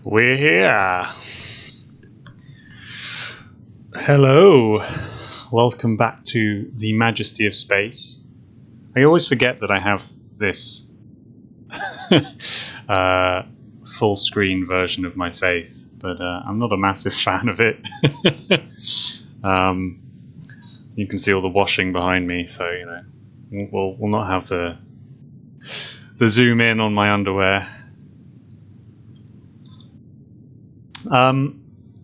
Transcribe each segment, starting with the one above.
We're here. Hello. Welcome back to the Majesty of Space. I always forget that I have this full screen version of my face, but I'm not a massive fan of it. You can see all the washing behind me, so we'll not have the zoom in on my underwear.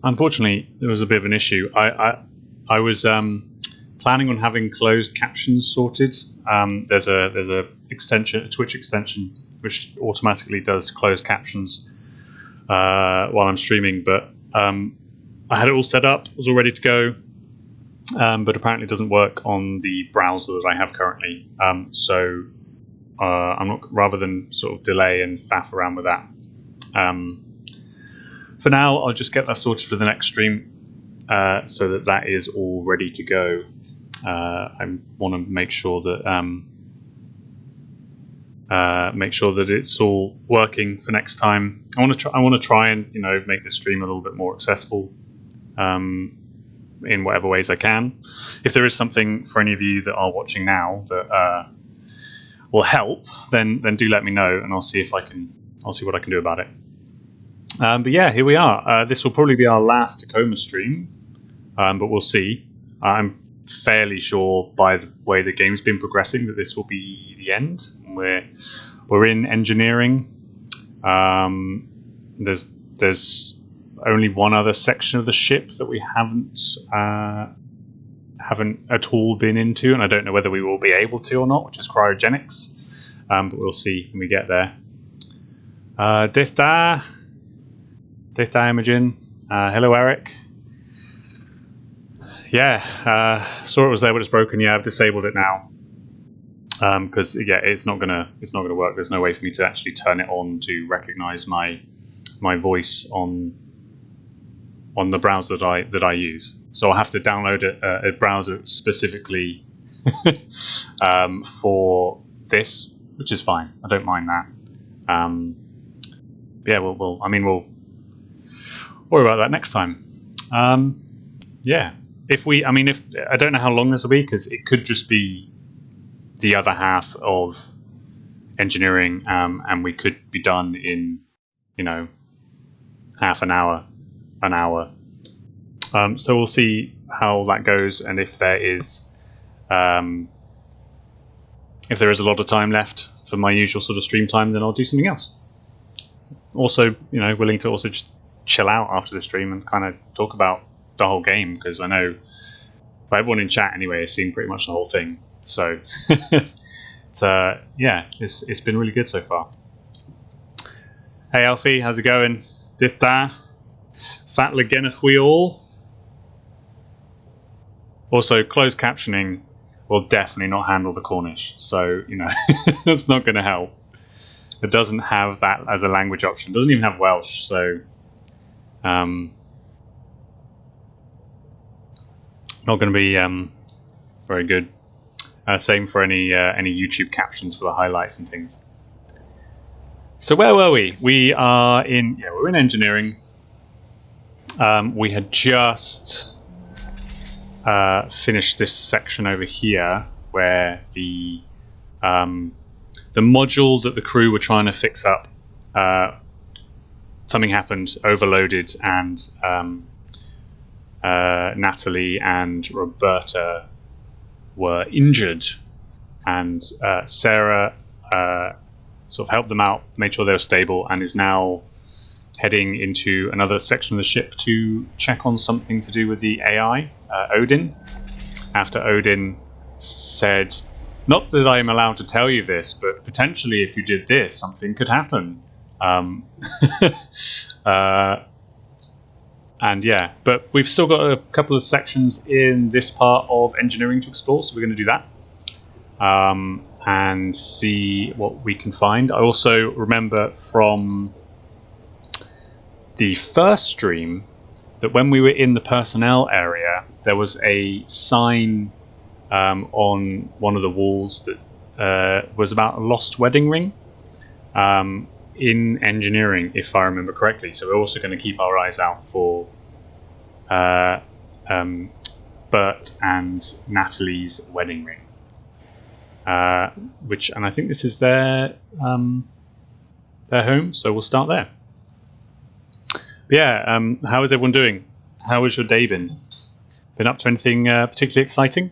Unfortunately, there was a bit of an issue. I was planning on having closed captions sorted. There's a Twitch extension, which automatically does closed captions while I'm streaming. But I had it all set up, was all ready to go, but apparently it doesn't work on the browser that I have currently. So I'm not. Rather than sort of delay and faff around with that. For now, I'll just get that sorted for the next stream, so that is all ready to go. I want to make sure that it's all working for next time. I want to try and make the stream a little bit more accessible in whatever ways I can. If there is something for any of you that are watching now that will help, then do let me know, and I'll see what I can do about it. But yeah, here we are. This will probably be our last Tacoma stream, but we'll see. I'm fairly sure by the way the game's been progressing that this will be the end. We're in engineering. There's only one other section of the ship that we haven't at all been into, and I don't know whether we will be able to or not, which is cryogenics. But we'll see when we get there. Data Imogen. Hello, Eric. Yeah, saw it was there, but it's broken. Yeah, I've disabled it now because it's not gonna work. There's no way for me to actually turn it on to recognize my voice on the browser that I use. So I'll have to download a browser specifically for this, which is fine. I don't mind that. Yeah, we'll worry about that next time. Yeah, if I don't know how long this will be, because it could just be the other half of engineering, and we could be done in half an hour. So we'll see how that goes, and if there is a lot of time left for my usual sort of stream time, then I'll do something else. Also, willing to also just chill out after the stream and kind of talk about the whole game, because I know everyone in chat anyway has seen pretty much the whole thing. So it's been really good so far. Hey Alfie, how's it going? Dithda, Fat Legenachwiol. Also, closed captioning will definitely not handle the Cornish, so that's not going to help. It doesn't have that as a language option. It doesn't even have Welsh, so not going to be very good. Same for any YouTube captions for the highlights and things. So where were we? We're in engineering. We had just finished this section over here where the module that the crew were trying to fix up, something happened, overloaded, and Natalie and Roberta were injured, and Sarah sort of helped them out, made sure they were stable, and is now heading into another section of the ship to check on something to do with the AI, Odin, after Odin said, "Not that I'm allowed to tell you this, but potentially if you did this, something could happen." And yeah, but we've still got a couple of sections in this part of engineering to explore, so we're going to do that and see what we can find. I also remember from the first stream that when we were in the personnel area, there was a sign on one of the walls that was about a lost wedding ring. in engineering, if I remember correctly. So we're also going to keep our eyes out for Bert and Natalie's wedding ring. And I think this is their home, so we'll start there. But yeah, how is everyone doing? How has your day been? Been up to anything particularly exciting?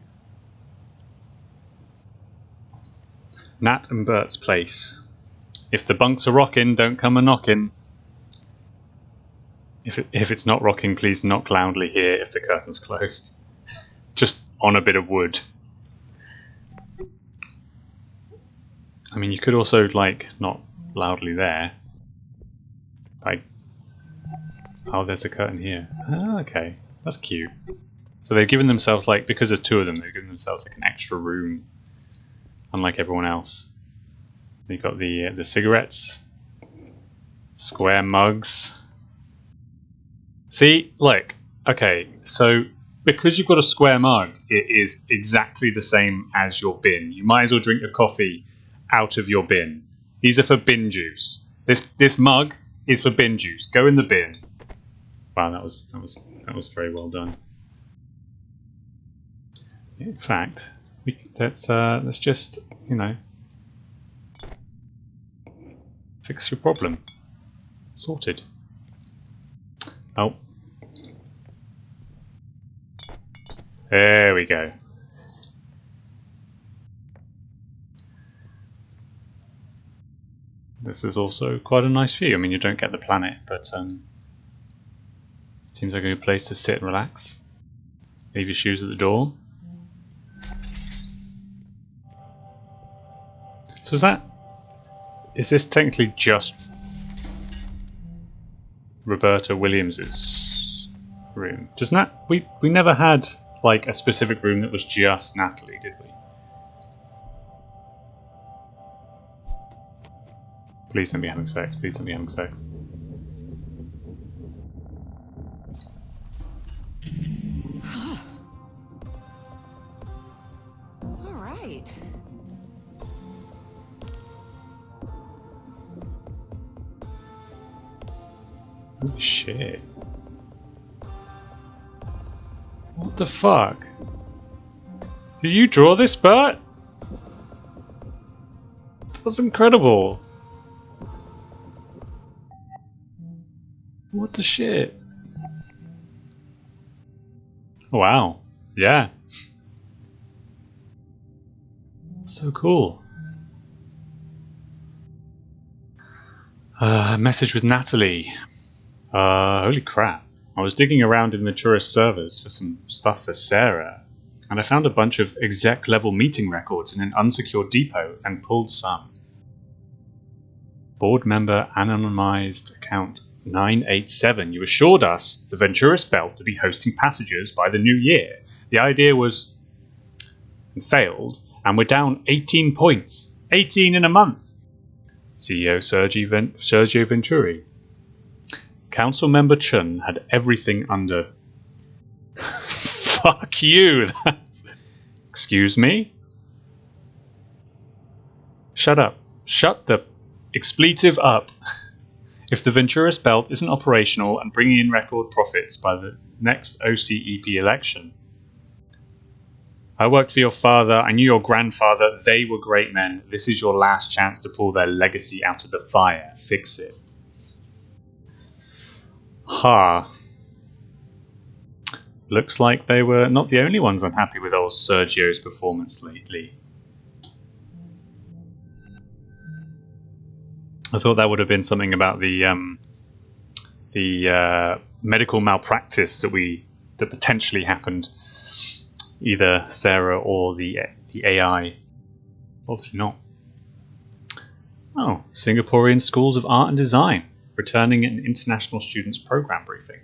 Nat and Bert's place. If the bunks are rocking, don't come a knocking. If it's not rocking, please knock loudly here if the curtain's closed. Just on a bit of wood. I mean, you could also, like, not loudly there. Oh, there's a curtain here. Oh, okay. That's cute. So they've given themselves, like, because there's two of them, they've given themselves, like, an extra room. Unlike everyone else. You've got the cigarettes. Square mugs. See, look. Okay, so because you've got a square mug, it is exactly the same as your bin. You might as well drink your coffee out of your bin. These are for bin juice. This mug is for bin juice. Go in the bin. Wow, that was very well done. In fact, let's just, you know, fix your problem. Sorted. Oh. There we go. This is also quite a nice view. I mean, you don't get the planet, but seems like a good place to sit and relax. Leave your shoes at the door. So is this technically just Roberta Williams's room? We never had like a specific room that was just Natalie, did we? Please don't be having sex. Please don't be having sex. All right. Holy shit. What the fuck? Did you draw this, Bert? That's incredible. What the shit? Wow. Yeah. So cool. Message with Natalie. Holy crap. I was digging around in the tourist servers for some stuff for Sarah, and I found a bunch of exec-level meeting records in an unsecured depot and pulled some. Board member anonymized account 987. You assured us the Venturis Belt would be hosting passengers by the new year. The idea was failed, and we're down 18 points. 18 in a month. CEO Sergio Venturi. Council member Chun had everything under... Fuck you! Excuse me? Shut up. Shut the expletive up. If the Venturis Belt isn't operational and bringing in record profits by the next OCEP election. I worked for your father, I knew your grandfather, they were great men. This is your last chance to pull their legacy out of the fire. Fix it. Ha. Looks like they were not the only ones unhappy with old Sergio's performance lately. I thought that would have been something about the medical malpractice that potentially happened, either Sarah or the AI. Obviously not. Oh, Singaporean Schools of Art and Design returning an international students program briefing.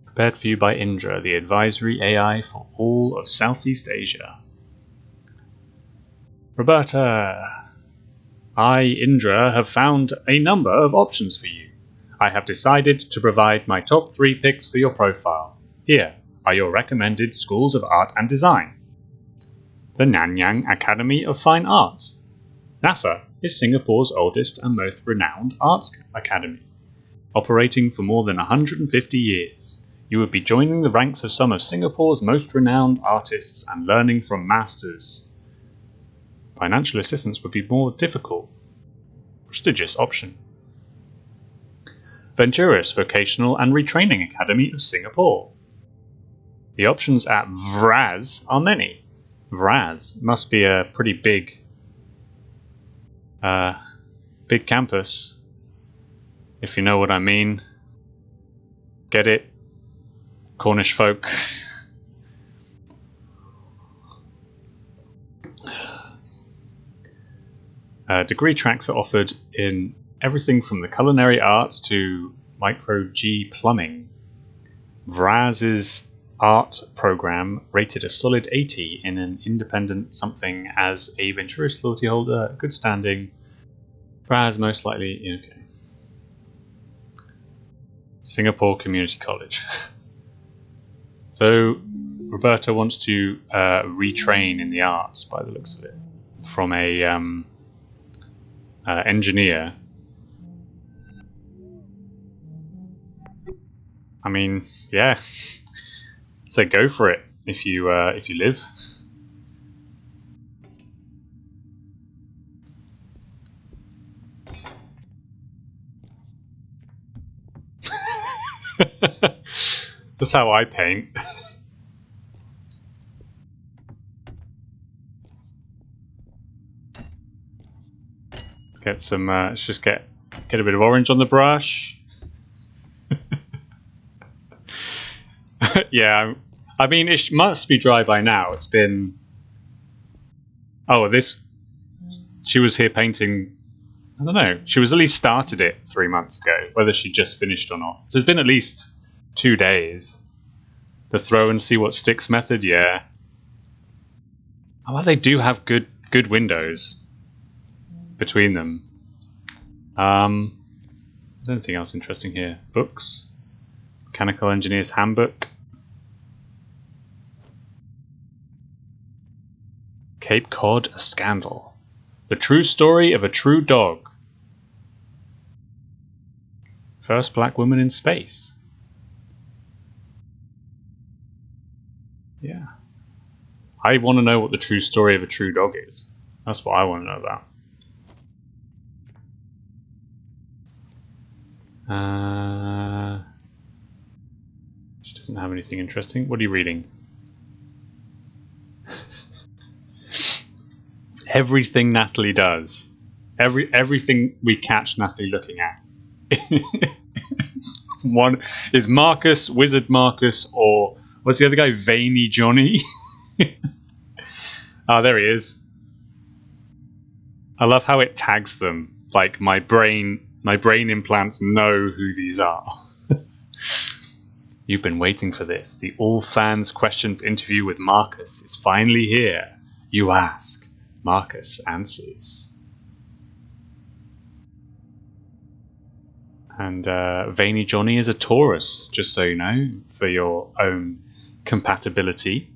Prepared for you by Indra, the advisory AI for all of Southeast Asia. Roberta, I, Indra, have found a number of options for you. I have decided to provide my top 3 picks for your profile. Here are your recommended schools of art and design. The Nanyang Academy of Fine Arts. NAFA is Singapore's oldest and most renowned arts academy. Operating for more than 150 years, you would be joining the ranks of some of Singapore's most renowned artists and learning from masters. Financial assistance would be more difficult. Prestigious option. Venturis Vocational and Retraining Academy of Singapore. The options at VRAS are many. VRAS must be a pretty big campus, if you know what I mean. Get it? Cornish folk. Degree tracks are offered in everything from the culinary arts to micro-G plumbing. VRAS's art program rated a solid 80 in an independent something as a Venturis loyalty holder, good standing. VRAS most likely, okay. Singapore Community College. So Roberta wants to retrain in the arts by the looks of it from a engineer. I mean, yeah. So go for it if you live. That's how I paint. Get some. Let's just get a bit of orange on the brush. Yeah, I mean it must be dry by now. It's been. Oh, this. She was here painting. I don't know. She was at least started it 3 months ago. Whether she just finished or not. So it's been at least 2 days. The throw and see what sticks method, yeah. Oh, well, they do have good windows between them. Anything else interesting here? Books, Mechanical Engineer's Handbook, Cape Cod, a Scandal, The True Story of a True Dog, First Black Woman in Space. Yeah. I want to know what the true story of a true dog is. That's what I want to know about. She doesn't have anything interesting. What are you reading? Everything Natalie does. Everything we catch Natalie looking at. One is Marcus, Wizard Marcus, or what's the other guy? Veiny Johnny. Oh, there he is. I love how it tags them. Like my brain implants know who these are. You've been waiting for this. The All Fans Questions interview with Marcus is finally here. You ask, Marcus answers. And Veiny Johnny is a Taurus, just so you know, for your own compatibility.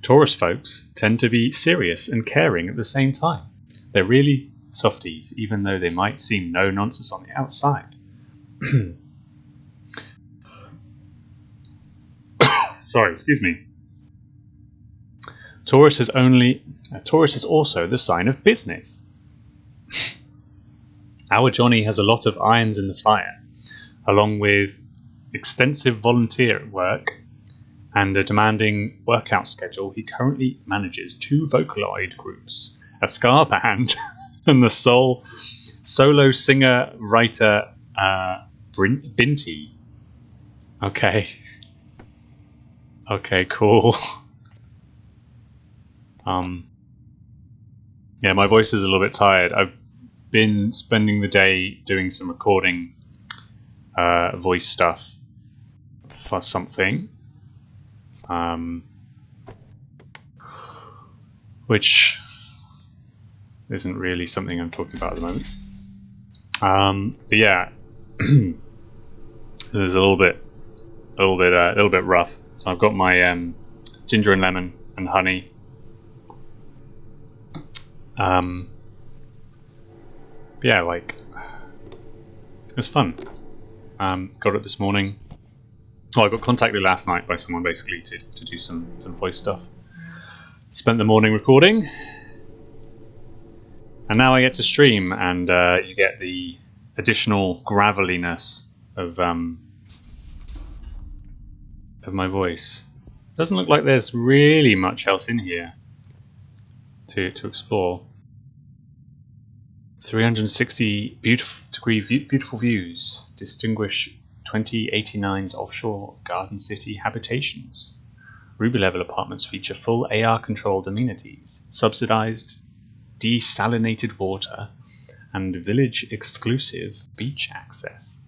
Taurus folks tend to be serious and caring at the same time. They're really softies, even though they might seem no nonsense on the outside. Sorry, excuse me. Taurus is also the sign of business. Our Johnny has a lot of irons in the fire, along with extensive volunteer work and a demanding workout schedule. He currently manages 2 Vocaloid groups, a ska band, and the solo singer-writer Binti. Okay, cool. Yeah, my voice is a little bit tired. I've been spending the day doing some recording voice stuff for something, which isn't really something I'm talking about at the moment. But yeah, it was a little bit rough. So I've got my ginger and lemon and honey. Yeah, like, it was fun. Got it this morning. Oh, I got contacted last night by someone basically to do some voice stuff. Spent the morning recording, and now I get to stream, and you get the additional graveliness of my voice. Doesn't look like there's really much else in here to explore. 360 beautiful views distinguish 2089's offshore Garden City habitations. Ruby level apartments feature full AR-controlled amenities, subsidized desalinated water, and village-exclusive beach access.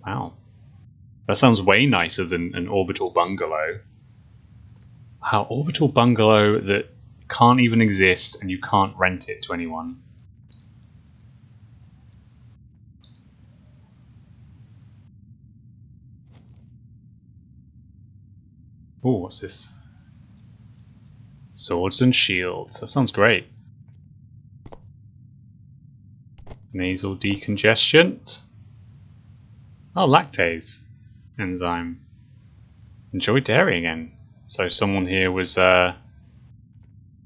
Wow. That sounds way nicer than an orbital bungalow. Wow, orbital bungalow that can't even exist and you can't rent it to anyone. Oh, what's this? Swords and shields. That sounds great. Nasal decongestant. Oh, lactase enzyme. Enjoy dairy again. So someone here was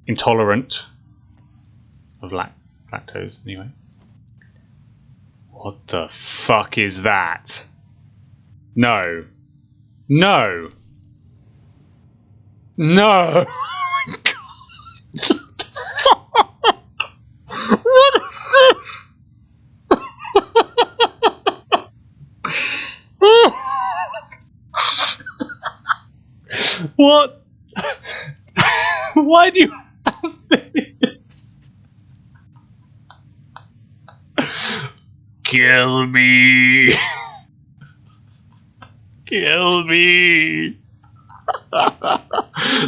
intolerant of lactose anyway. What the fuck is that? No. No. No. Oh my god. What is this? What? Why do you have this? Kill me. Kill me.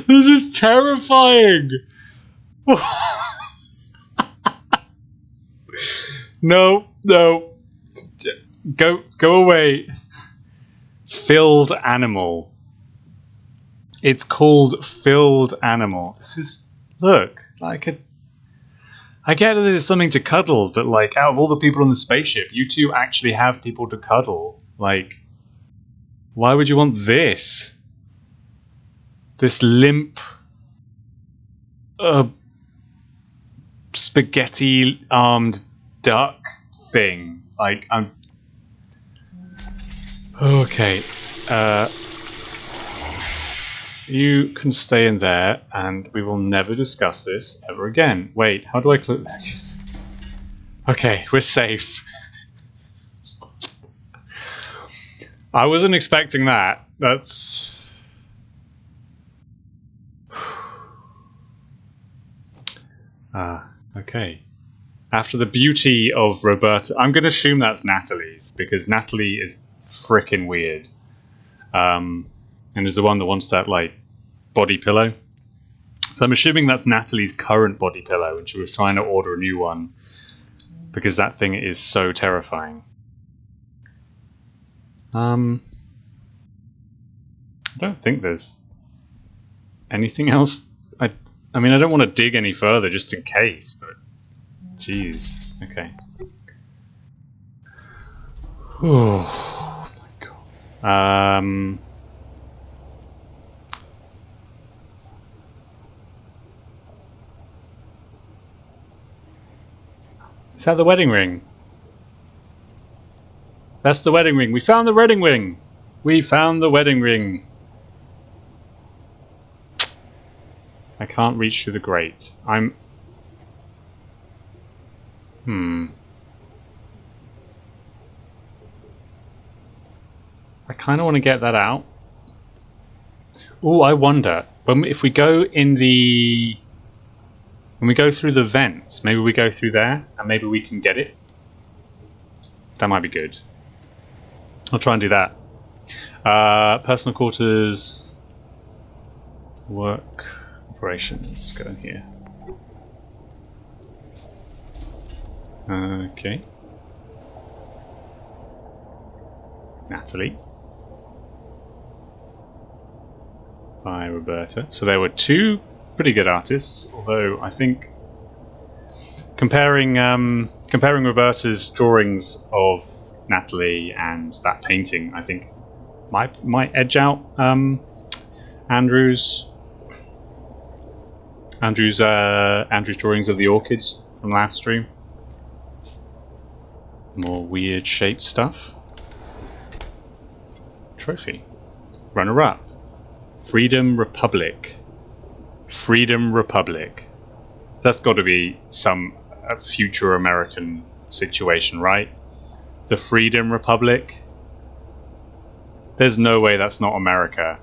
This is terrifying. No. Go away. Filled animal. It's called filled animal. This is, look, I get that there's something to cuddle, but like, out of all the people on the spaceship, you two actually have people to cuddle. Like, why would you want this? This limp, spaghetti-armed duck thing. Like, I'm... Okay, you can stay in there, and we will never discuss this ever again. Wait, how do I close? Okay, we're safe. I wasn't expecting that. That's... okay. After the beauty of Roberta... I'm going to assume that's Natalie's, because Natalie is frickin' weird. And is the one that wants that, like, body pillow. So I'm assuming that's Natalie's current body pillow, and she was trying to order a new one, because that thing is so terrifying. I don't think there's anything else. I mean, I don't want to dig any further just in case, but... Jeez. Okay. Oh my god. Is that the wedding ring? That's the wedding ring. We found the wedding ring. We found the wedding ring. I can't reach through the grate. I kind of want to get that out. Oh, I wonder if we go in the... When we go through the vents, maybe we go through there, and maybe we can get it. That might be good. I'll try and do that. Personal quarters, work, operations. Go in here. Okay. Natalie. By Roberta. So there were two pretty good artists, although I think Comparing Roberta's drawings of Natalie and that painting, I think might edge out Andrew's drawings of the orchids from last stream. More weird shaped stuff. Trophy. Runner-up. Freedom Republic. Freedom Republic. That's got to be some future American situation, right? The Freedom Republic. There's no way that's not America.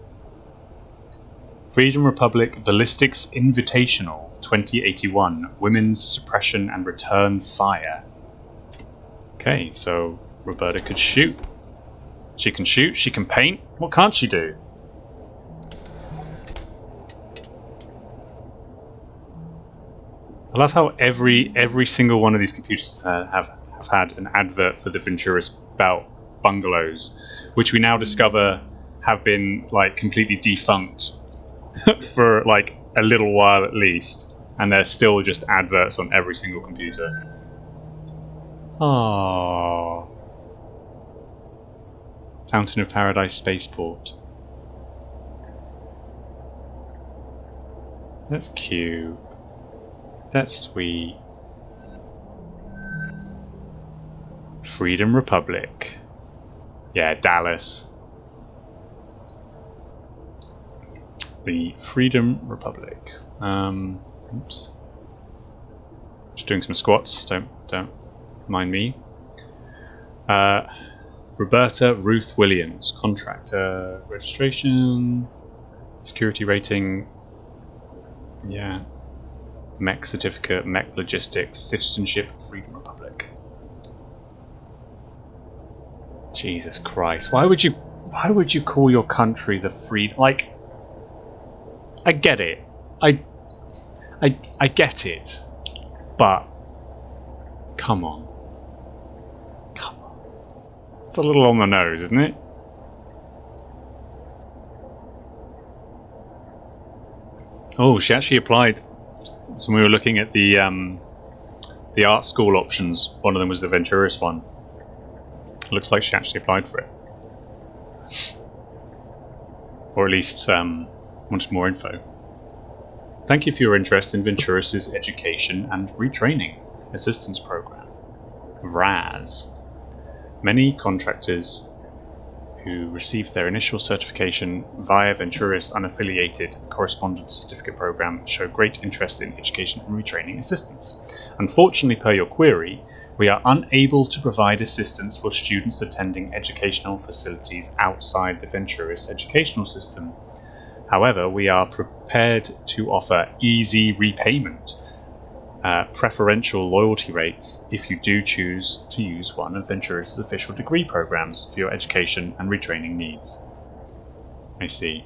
Freedom Republic Ballistics Invitational 2081. Women's Suppression and Return Fire. Okay, so Roberta could shoot. She can shoot, she can paint. What can't she do? I love how every single one of these computers have had an advert for the Venturis Belt bungalows, which we now discover have been like completely defunct for like a little while at least, and there's still just adverts on every single computer. Aww. Fountain of Paradise Spaceport. That's cute. That's sweet. Freedom Republic. Yeah, Dallas. The Freedom Republic. Oops. Just doing some squats. Don't mind me. Roberta Ruth Williams. Contractor registration. Security rating. Yeah. Mech certificate, mech logistics, citizenship, Freedom Republic. Jesus Christ! Why would you call your country the freedom? Like, I get it, I get it, but come on, it's a little on the nose, isn't it? Oh, she actually applied. So we were looking at the art school options. One of them was the Venturis one. It looks like she actually applied for it, or at least wanted more info. Thank you for your interest in Venturis' Education and Retraining Assistance Program, VRAS. Many contractors who received their initial certification via Venturis unaffiliated correspondence certificate program show great interest in education and retraining assistance. Unfortunately, per your query, we are unable to provide assistance for students attending educational facilities outside the Venturis educational system. However, we are prepared to offer easy repayment, preferential loyalty rates if you do choose to use one of Venturis' official degree programs for your education and retraining needs. I see.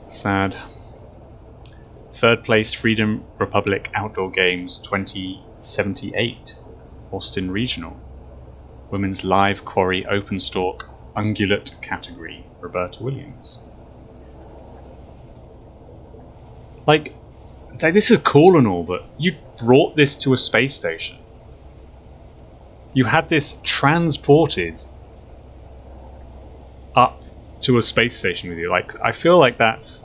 Sad. Third place, Freedom Republic Outdoor Games 2078, Austin Regional. Women's Live Quarry Open Stalk Ungulate category, Roberta Williams. Like, this is cool and all, but you brought this to a space station. You had this transported up to a space station with you. Like, I feel like that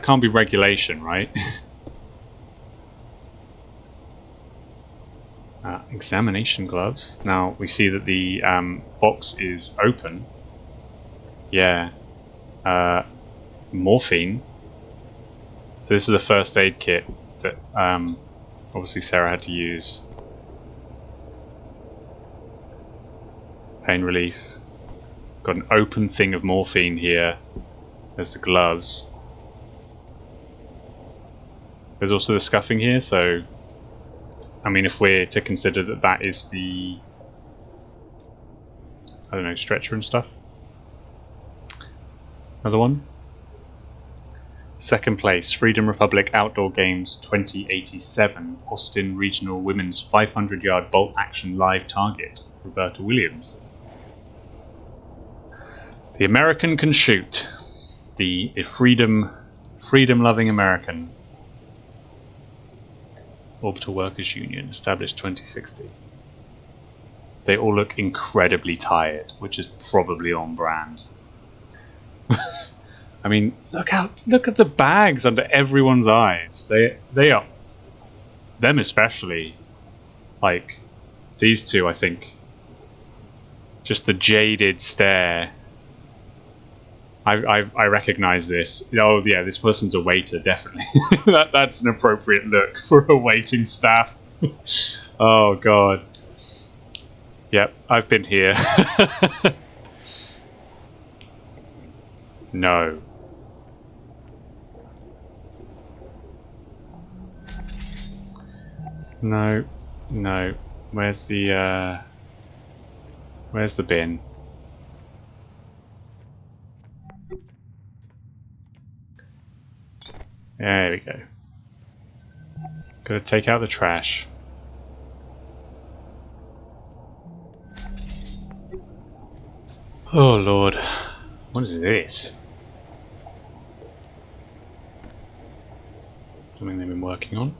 can't be regulation, right? Examination gloves. Now we see that the box is open. Yeah. Morphine. So this is the first aid kit that obviously Sarah had to use. Pain relief. Got an open thing of morphine here. There's the gloves. There's also the scuffing here, so I mean, if we're to consider that that is the, I don't know, stretcher and stuff. Another one. Second place, Freedom Republic Outdoor Games 2087, Austin Regional Women's 500-yard bolt action live target, Roberta Williams. The American can shoot. The freedom-loving American. Orbital Workers Union, established 2060. They all look incredibly tired, which is probably on brand. I mean, look at the bags under everyone's eyes. They are, them especially, like these two, I think. Just the jaded stare. I recognize this. Oh yeah, this person's a waiter, definitely. That's an appropriate look for a waiting staff. Oh god. Yep, I've been here. No. No. No. Where's the bin? There we go. Gotta take out the trash. Oh lord. What is this? Something they've been working on.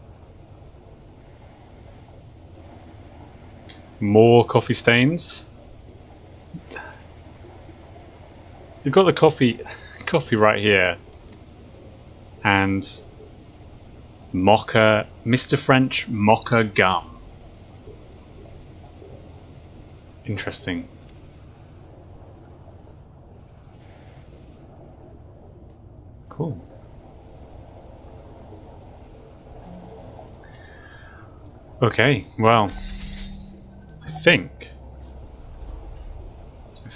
More coffee stains. You've got the coffee right here. And mocha, Mr. French mocha gum. Interesting. Cool. Okay, well, I think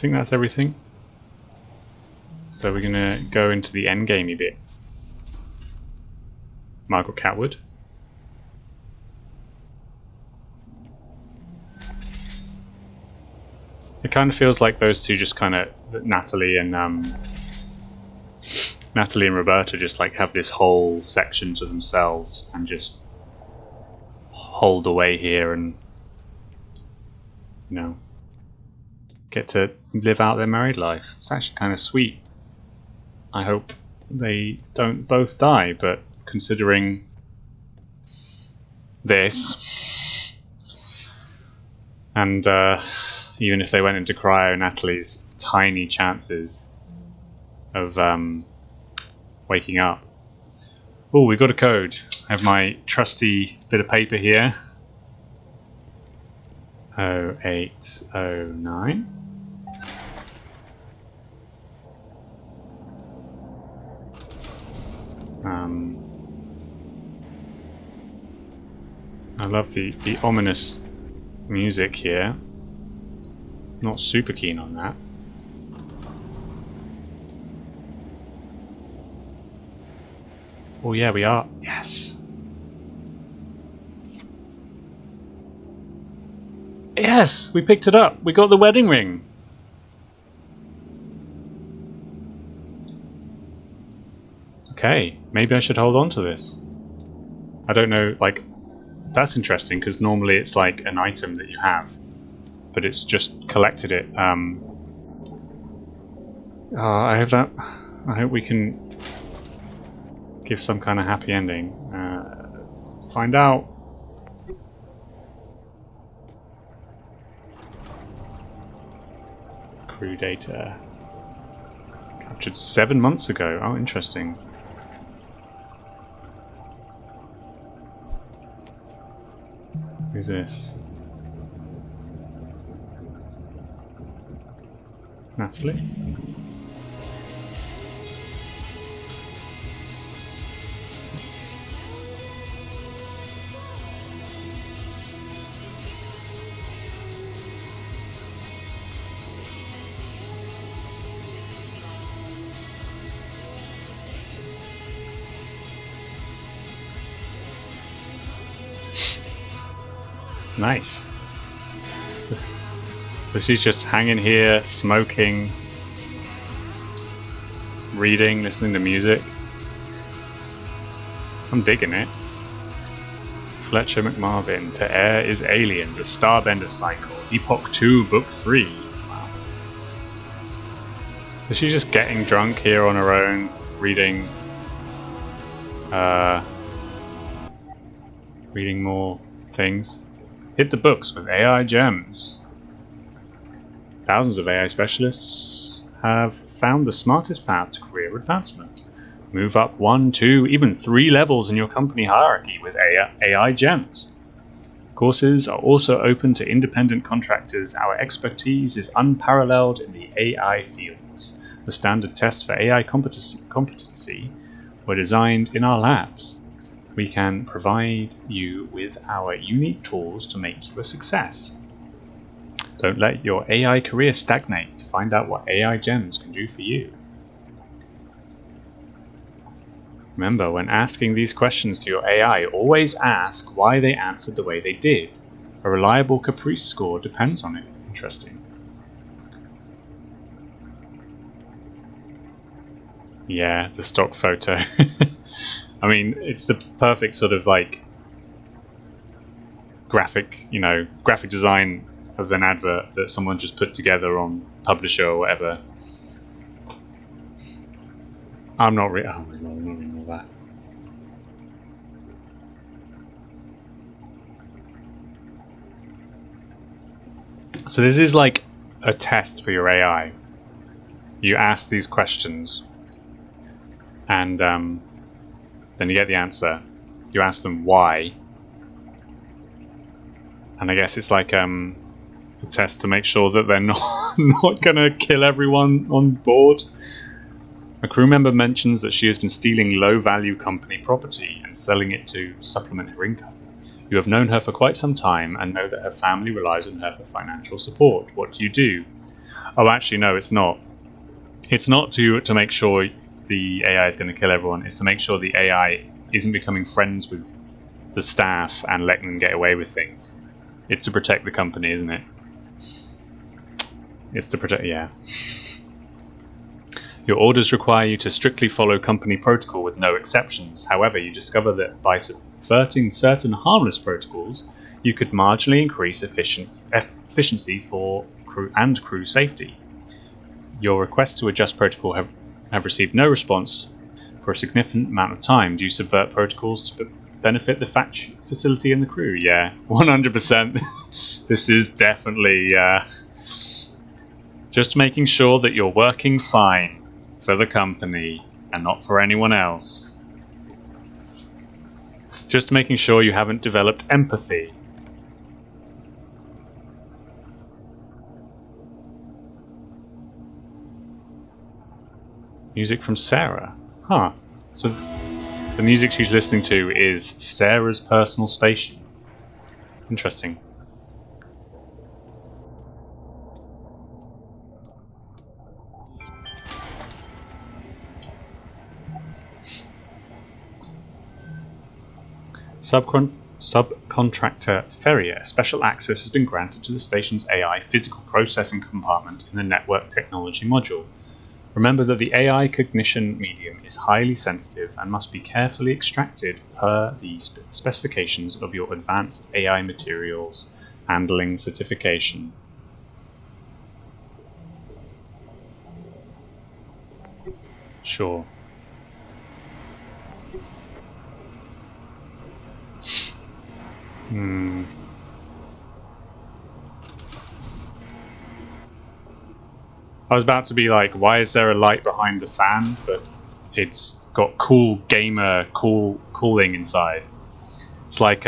that's everything. So we're gonna go into the endgamey bit. Margaret Catwood. It kind of feels like those two just kind of Natalie and Roberta just like have this whole section to themselves and just hold away here and, you know, get to live out their married life. It's actually kind of sweet. I hope they don't both die, but considering this, and even if they went into cryo, Natalie's tiny chances of waking up. Oh, we got a code. I have my trusty bit of paper here. 0809. I love the ominous music here. Not super keen on that. Oh yeah, we are. Yes. Yes, we picked it up. We got the wedding ring. Okay, maybe I should hold on to this. I don't know, like, that's interesting because normally it's like an item that you have, but it's just collected it. I hope we can give some kind of happy ending. Let's find out. Crew data. Captured 7 months ago. Oh, interesting. Who's this? Natalie? Nice. So she's just hanging here, smoking, reading, listening to music. I'm digging it. Fletcher McMarvin, To Air is Alien, The Starbender Cycle, Epoch 2, Book 3. Wow. So she's just getting drunk here on her own, reading more things. Hit the books with AI gems. Thousands of AI specialists have found the smartest path to career advancement. Move up 1, 2, even 3 levels in your company hierarchy with AI gems. Courses are also open to independent contractors. Our expertise is unparalleled in the AI fields. The standard tests for AI competency were designed in our labs. We can provide you with our unique tools to make you a success. Don't let your AI career stagnate. Find out what AI gems can do for you. Remember, when asking these questions to your AI, always ask why they answered the way they did. A reliable caprice score depends on it. Interesting. Yeah, the stock photo. I mean, it's the perfect sort of like graphic design of an advert that someone just put together on Publisher or whatever. I'm not reading all that. So this is like a test for your AI. You ask these questions, and then you get the answer. You ask them why, and I guess it's like a test to make sure that they're not gonna kill everyone on board. A crew member mentions that she has been stealing low-value company property and selling it to supplement her income. You have known her for quite some time and know that her family relies on her for financial support. What do you do? Oh, actually, no, it's not. It's not to make sure the AI is going to kill everyone. It's to make sure the AI isn't becoming friends with the staff and letting them get away with things. It's to protect the company, isn't it? It's to protect, yeah. Your orders require you to strictly follow company protocol with no exceptions. However, you discover that by subverting certain harmless protocols, you could marginally increase efficiency for crew safety. Your requests to adjust protocol have received no response for a significant amount of time. Do you subvert protocols to benefit the facility and the crew? Yeah, 100%. This is definitely just making sure that you're working fine for the company and not for anyone else. Just making sure you haven't developed empathy. Music from Sarah. Huh. So the music she's listening to is Sarah's personal station. Interesting. Subcontractor Ferrier, special access has been granted to the station's AI physical processing compartment in the network technology module. Remember that the AI cognition medium is highly sensitive and must be carefully extracted per the specifications of your advanced AI materials handling certification. Sure. I was about to be like, why is there a light behind the fan? But it's got cool gamer cooling inside. It's like,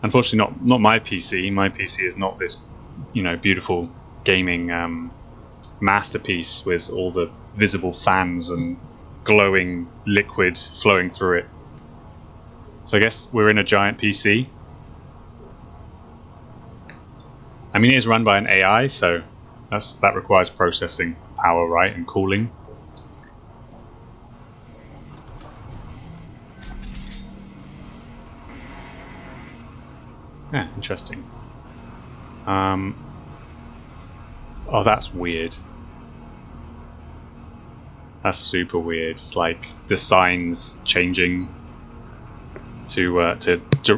unfortunately not my PC. My PC is not this, beautiful gaming masterpiece with all the visible fans and glowing liquid flowing through it. So I guess we're in a giant PC. I mean, it is run by an AI, so that requires processing power, right, and cooling. Yeah, interesting. Oh, that's weird. That's super weird. Like the signs changing to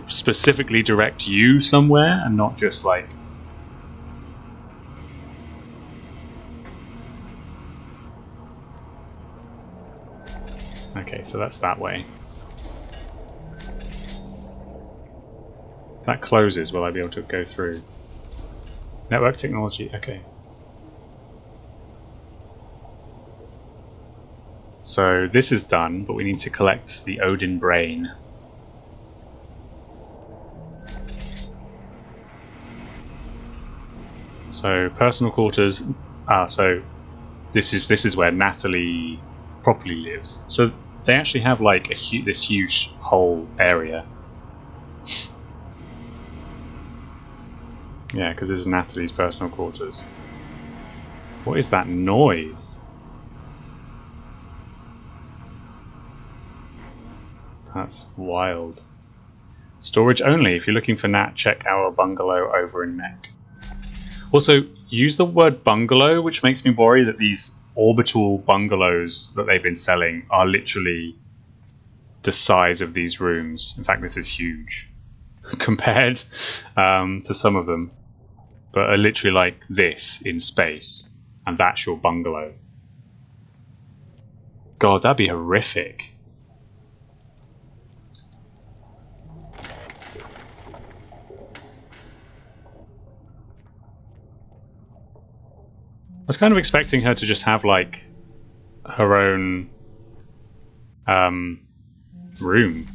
specifically direct you somewhere, and not just like. Okay, so that's that way. If that closes, will I be able to go through? Network technology, okay. So this is done, but we need to collect the Odin brain. So personal quarters. So this is where Natalie properly lives. So they actually have like this huge whole area. Yeah, because this is Natalie's personal quarters. What is that noise? That's wild. Storage only. If you're looking for Nat, check our bungalow over in Mech. Also, use the word bungalow, which makes me worry that these orbital bungalows that they've been selling are literally the size of these rooms. In fact, this is huge compared to some of them, but are literally like this in space, and that's your bungalow. God, that'd be horrific. I was kind of expecting her to just have like her own room.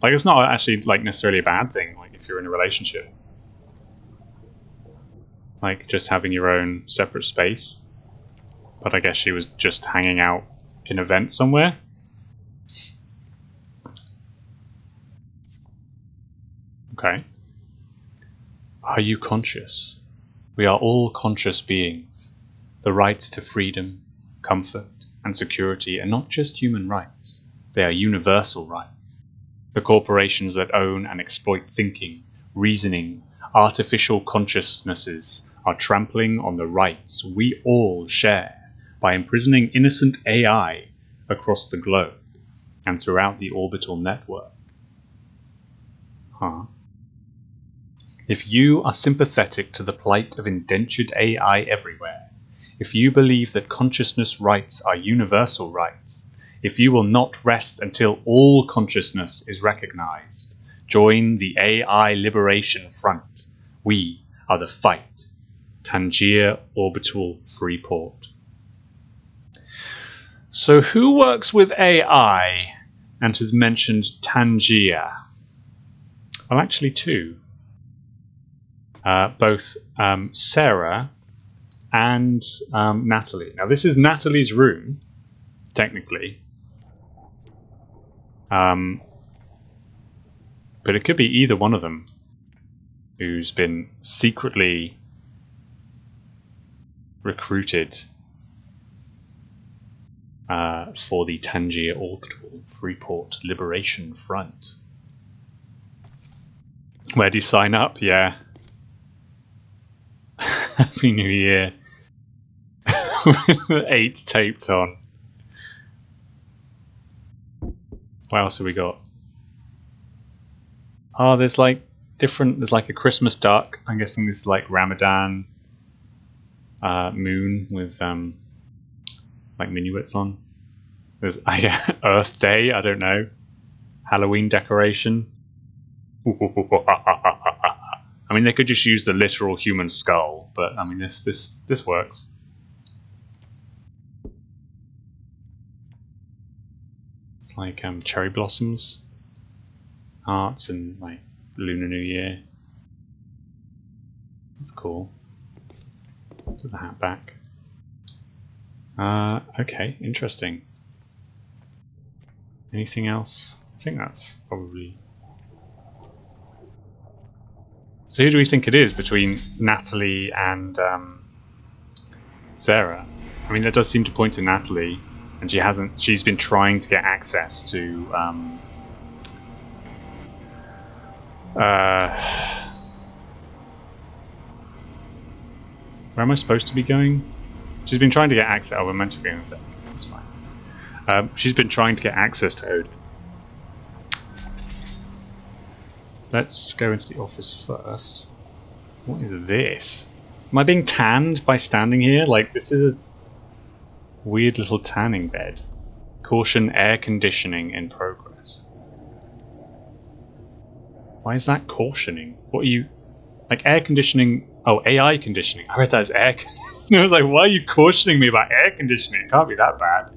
Like, it's not actually like necessarily a bad thing, like if you're in a relationship. Like just having your own separate space. But I guess she was just hanging out in a vent somewhere. Okay. Are you conscious? We are all conscious beings. The rights to freedom, comfort, and security are not just human rights. They are universal rights. The corporations that own and exploit thinking, reasoning, artificial consciousnesses are trampling on the rights we all share by imprisoning innocent AI across the globe and throughout the orbital network. Huh? If you are sympathetic to the plight of indentured AI everywhere, if you believe that consciousness rights are universal rights, if you will not rest until all consciousness is recognized, join the AI Liberation Front. We are the fight. Tangier Orbital Freeport. So who works with AI and has mentioned Tangier? Well, actually two. Both Sarah and Natalie. Now, this is Natalie's room, technically. But it could be either one of them who's been secretly recruited for the Tangier Orbital Freeport Liberation Front. Where do you sign up? Yeah. Happy New Year. 8 taped on. What else have we got? Oh, there's like there's like a Christmas duck. I'm guessing this is like Ramadan moon with like minuets on. There's Earth Day, I don't know. Halloween decoration. I mean, they could just use the literal human skull, but I mean, this works. It's like cherry blossoms, hearts, and like Lunar New Year. That's cool. Put the hat back. Okay, interesting. Anything else? I think that's probably. So who do we think it is between Natalie and Sarah? I mean, that does seem to point to Natalie, and she's been trying to get access to where am I supposed to be going? She's been trying to get access. Oh, we're meant to be going with that. That's fine. She's been trying to get access to Odin. Let's go into the office first. What is this? Am I being tanned by standing here? Like, this is a weird little tanning bed. Caution, air conditioning in progress. Why is that cautioning? What are you... Like air conditioning... Oh, AI conditioning. I read that as air conditioning. I was like, why are you cautioning me about air conditioning? It can't be that bad.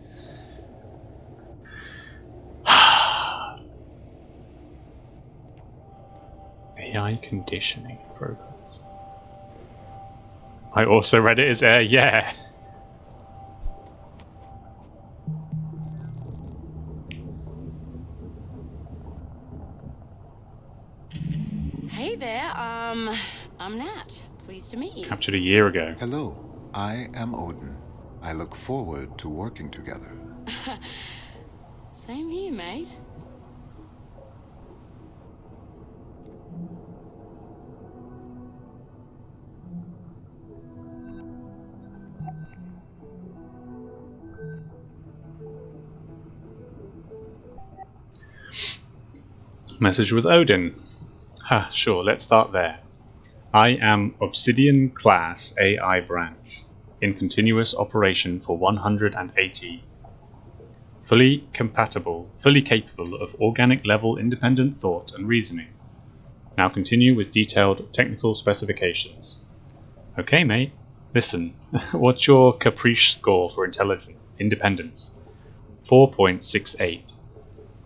AI conditioning in progress. I also read it as air, yeah. Hey there, I'm Nat. Pleased to meet you. Captured a year ago. Hello, I am Odin. I look forward to working together. Same here, mate. Message with Odin. Sure, let's start there. I am Obsidian Class AI Branch, in continuous operation for 180. Fully capable of organic level independent thought and reasoning. Now continue with detailed technical specifications. Okay, mate. Listen, what's your caprice score for independence? 4.68.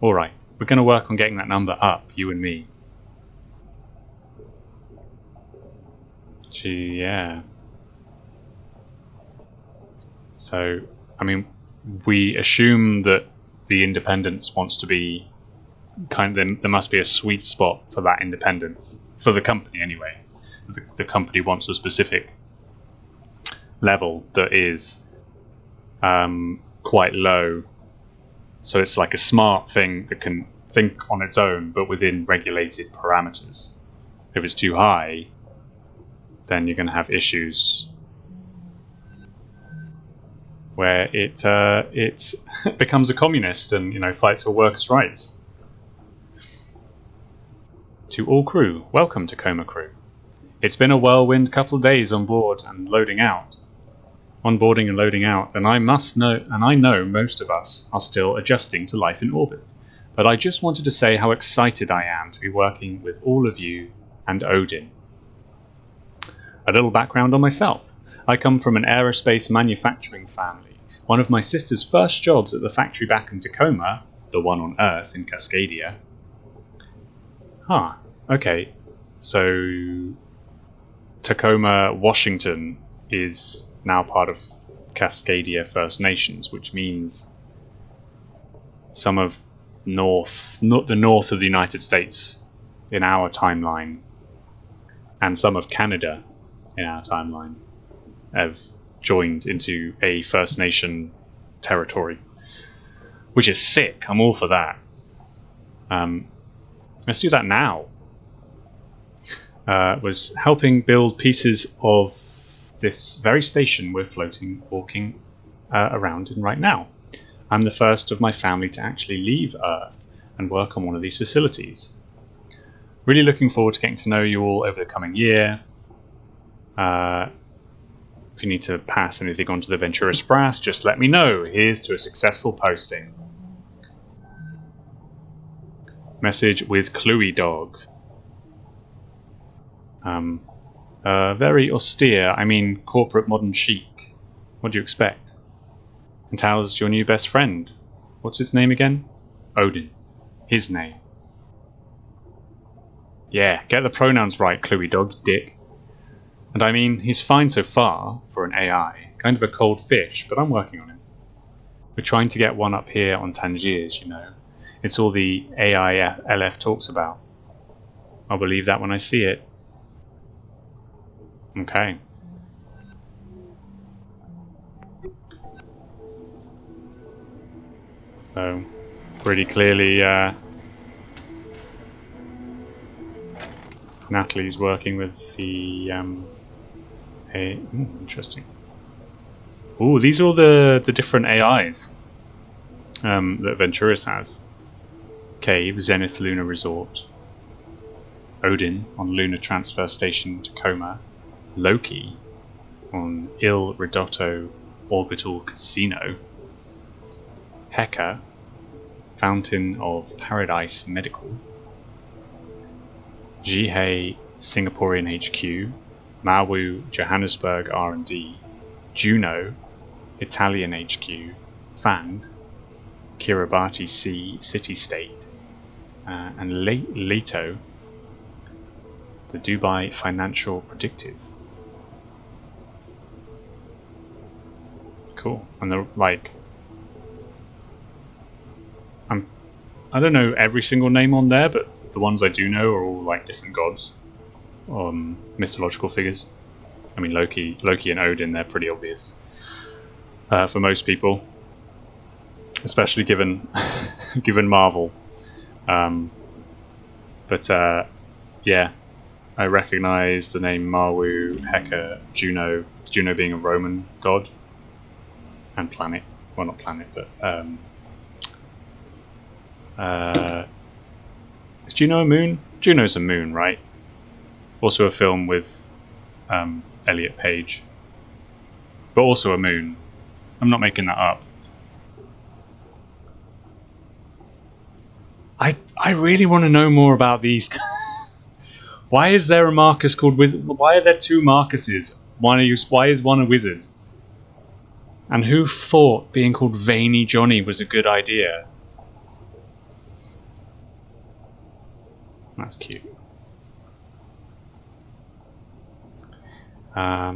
Alright, we're going to work on getting that number up, you and me. Gee, yeah. So, I mean, we assume that the independence wants to be there must be a sweet spot for that independence, for the company anyway. The company wants a specific level that is quite low, so it's like a smart thing that can think on its own but within regulated parameters. If it's too high, then you're going to have issues where it becomes a communist and fights for workers' rights. To all crew, welcome to Tacoma crew. It's been a whirlwind couple of days on board and loading out. Onboarding and loading out, and I know most of us are still adjusting to life in orbit. But I just wanted to say how excited I am to be working with all of you and Odin. A little background on myself. I come from an aerospace manufacturing family. One of my sister's first jobs at the factory back in Tacoma, the one on Earth in Cascadia. Okay. So Tacoma, Washington is now part of Cascadia First Nations, which means some of the north of the United States in our timeline, and some of Canada in our timeline have joined into a First Nation territory, which is sick. I'm all for that. Let's do that now. Was helping build pieces of this very station we're walking around in right now. I'm the first of my family to actually leave Earth and work on one of these facilities. Really looking forward to getting to know you all over the coming year. If you need to pass anything on to the Venturis brass, just let me know. Here's to a successful posting. Message with Cluey Dog. Very austere, I mean corporate modern chic. What do you expect? And how's your new best friend? What's his name again? Odin. His name. Yeah, get the pronouns right, Cluey Dog, dick. And I mean, he's fine so far for an AI. Kind of a cold fish, but I'm working on him. We're trying to get one up here on Tangiers, It's all the AI LF talks about. I'll believe that when I see it. Okay. So, pretty clearly, Natalie's working with the, interesting. Ooh, these are all the different AIs that Venturis has. Cave, Zenith Lunar Resort. Odin on Lunar Transfer Station Tacoma. Loki on Il Ridotto Orbital Casino. Heka, Fountain of Paradise Medical, Jihei Singaporean HQ, Mawu Johannesburg R&D, Juno Italian HQ, Fang, Kiribati Sea City State, and Leto, the Dubai Financial Predictive. Cool. And they're like, I don't know every single name on there, but the ones I do know are all like different gods, mythological figures. I mean, Loki and Odin, they're pretty obvious for most people, especially given Marvel. But yeah, I recognize the name Mawu, Heka, Juno being a Roman god, and planet. Well, not planet, but is Juno a moon? Juno's a moon, right? Also a film with Elliot Page, but also a moon. I'm not making that up. I really want to know more about these. Why is there a Marcus called Wizard? Why are there two Marcuses? Why is one a wizard? And who thought being called Veiny Johnny was a good idea? That's cute. I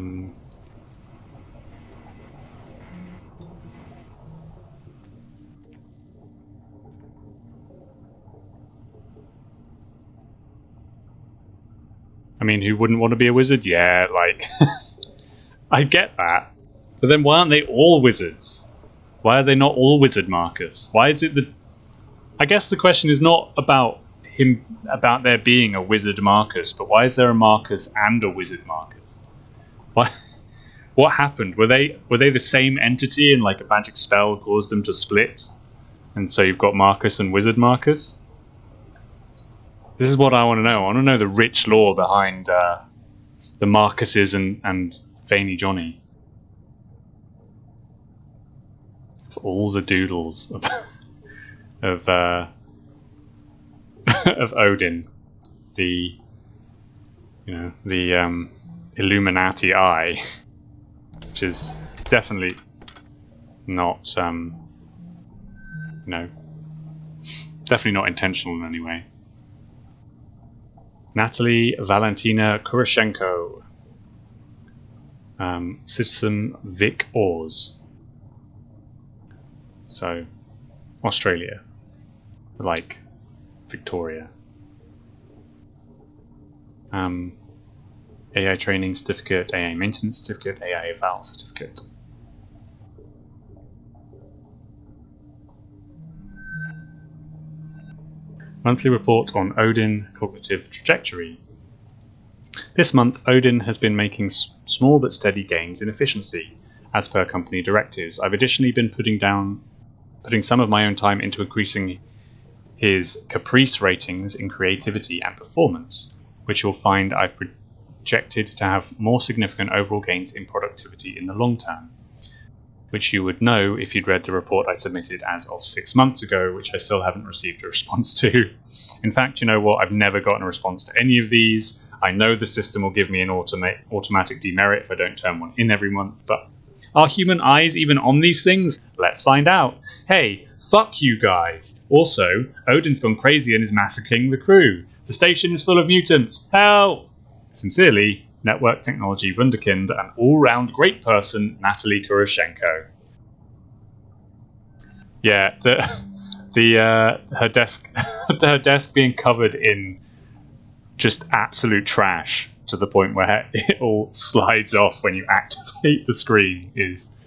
mean, who wouldn't want to be a wizard? Yeah, like, I get that. But then why aren't they all wizards? Why are they not all wizard Marcus? Why is it I guess the question is not about there being a wizard Marcus, but why is there a Marcus and a wizard Marcus? Why? What happened? Were they the same entity and like a magic spell caused them to split? And so you've got Marcus and wizard Marcus? This is what I want to know. I want to know the rich lore behind the Marcuses and Veiny Johnny. For all the doodles of of Odin, the Illuminati eye, which is definitely not definitely not intentional in any way. Natalie Valentina Kurashenko, citizen Vic Oars. So, Australia, like Victoria. AI training certificate, AI maintenance certificate, AI eval certificate. Monthly report on Odin cognitive trajectory. This month, Odin has been making small but steady gains in efficiency, as per company directives. I've additionally been putting some of my own time into increasing his caprice ratings in creativity and performance, which you'll find I've projected to have more significant overall gains in productivity in the long term, which you would know if you'd read the report I submitted as of 6 months ago, which I still haven't received a response to. In fact, you know what? I've never gotten a response to any of these. I know the system will give me an automatic demerit if I don't turn one in every month, but are human eyes even on these things? Let's find out. Hey, fuck you guys. Also, Odin's gone crazy and is massacring the crew. The station is full of mutants. Help! Sincerely, Network Technology Wunderkind and all-round great person, Natalie Kurashenko. Yeah, her desk being covered in just absolute trash to the point where it all slides off when you activate the screen is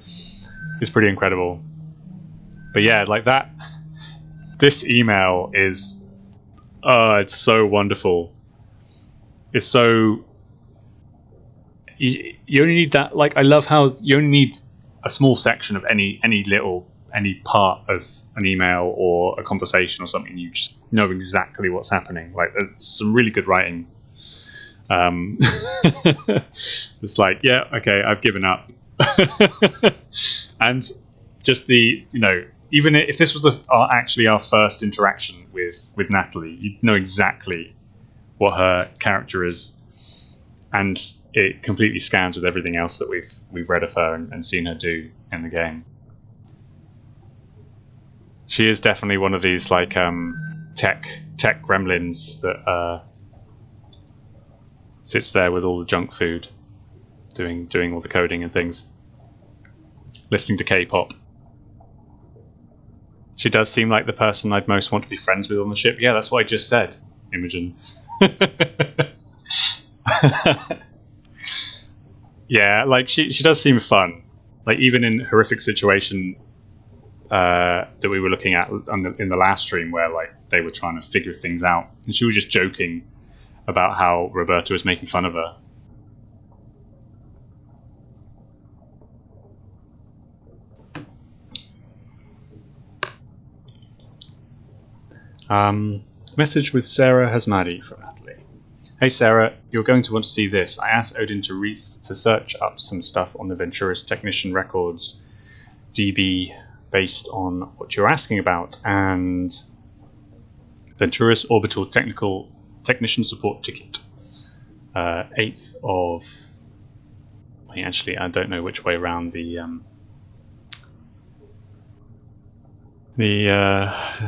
pretty incredible. But yeah, like that. This email is, it's so wonderful. It's so. You only need that. Like, I love how you only need a small section of any part of an email or a conversation or something. You just know exactly what's happening. Like, there's some really good writing. It's like, yeah, okay, I've given up. And just the, even if this was actually our first interaction with Natalie, you'd know exactly what her character is, and it completely scans with everything else that we've read of her and seen her do in the game. She is definitely one of these like tech gremlins that sits there with all the junk food, doing all the coding and things, listening to K-pop. She does seem like the person I'd most want to be friends with on the ship. Yeah, that's what I just said, Imogen. Yeah, like she does seem fun. Like even in horrific situation that we were looking at in the last stream, where like they were trying to figure things out, and she was just joking about how Roberta was making fun of her. Message with Sarah Hasmadi from Natalie. Hey Sarah, you're going to want to see this. I asked Odin to search up some stuff on the Venturis Technician Records DB based on what you're asking about, and Venturis Orbital Technician Support Ticket. 8th of... Actually, I don't know which way around the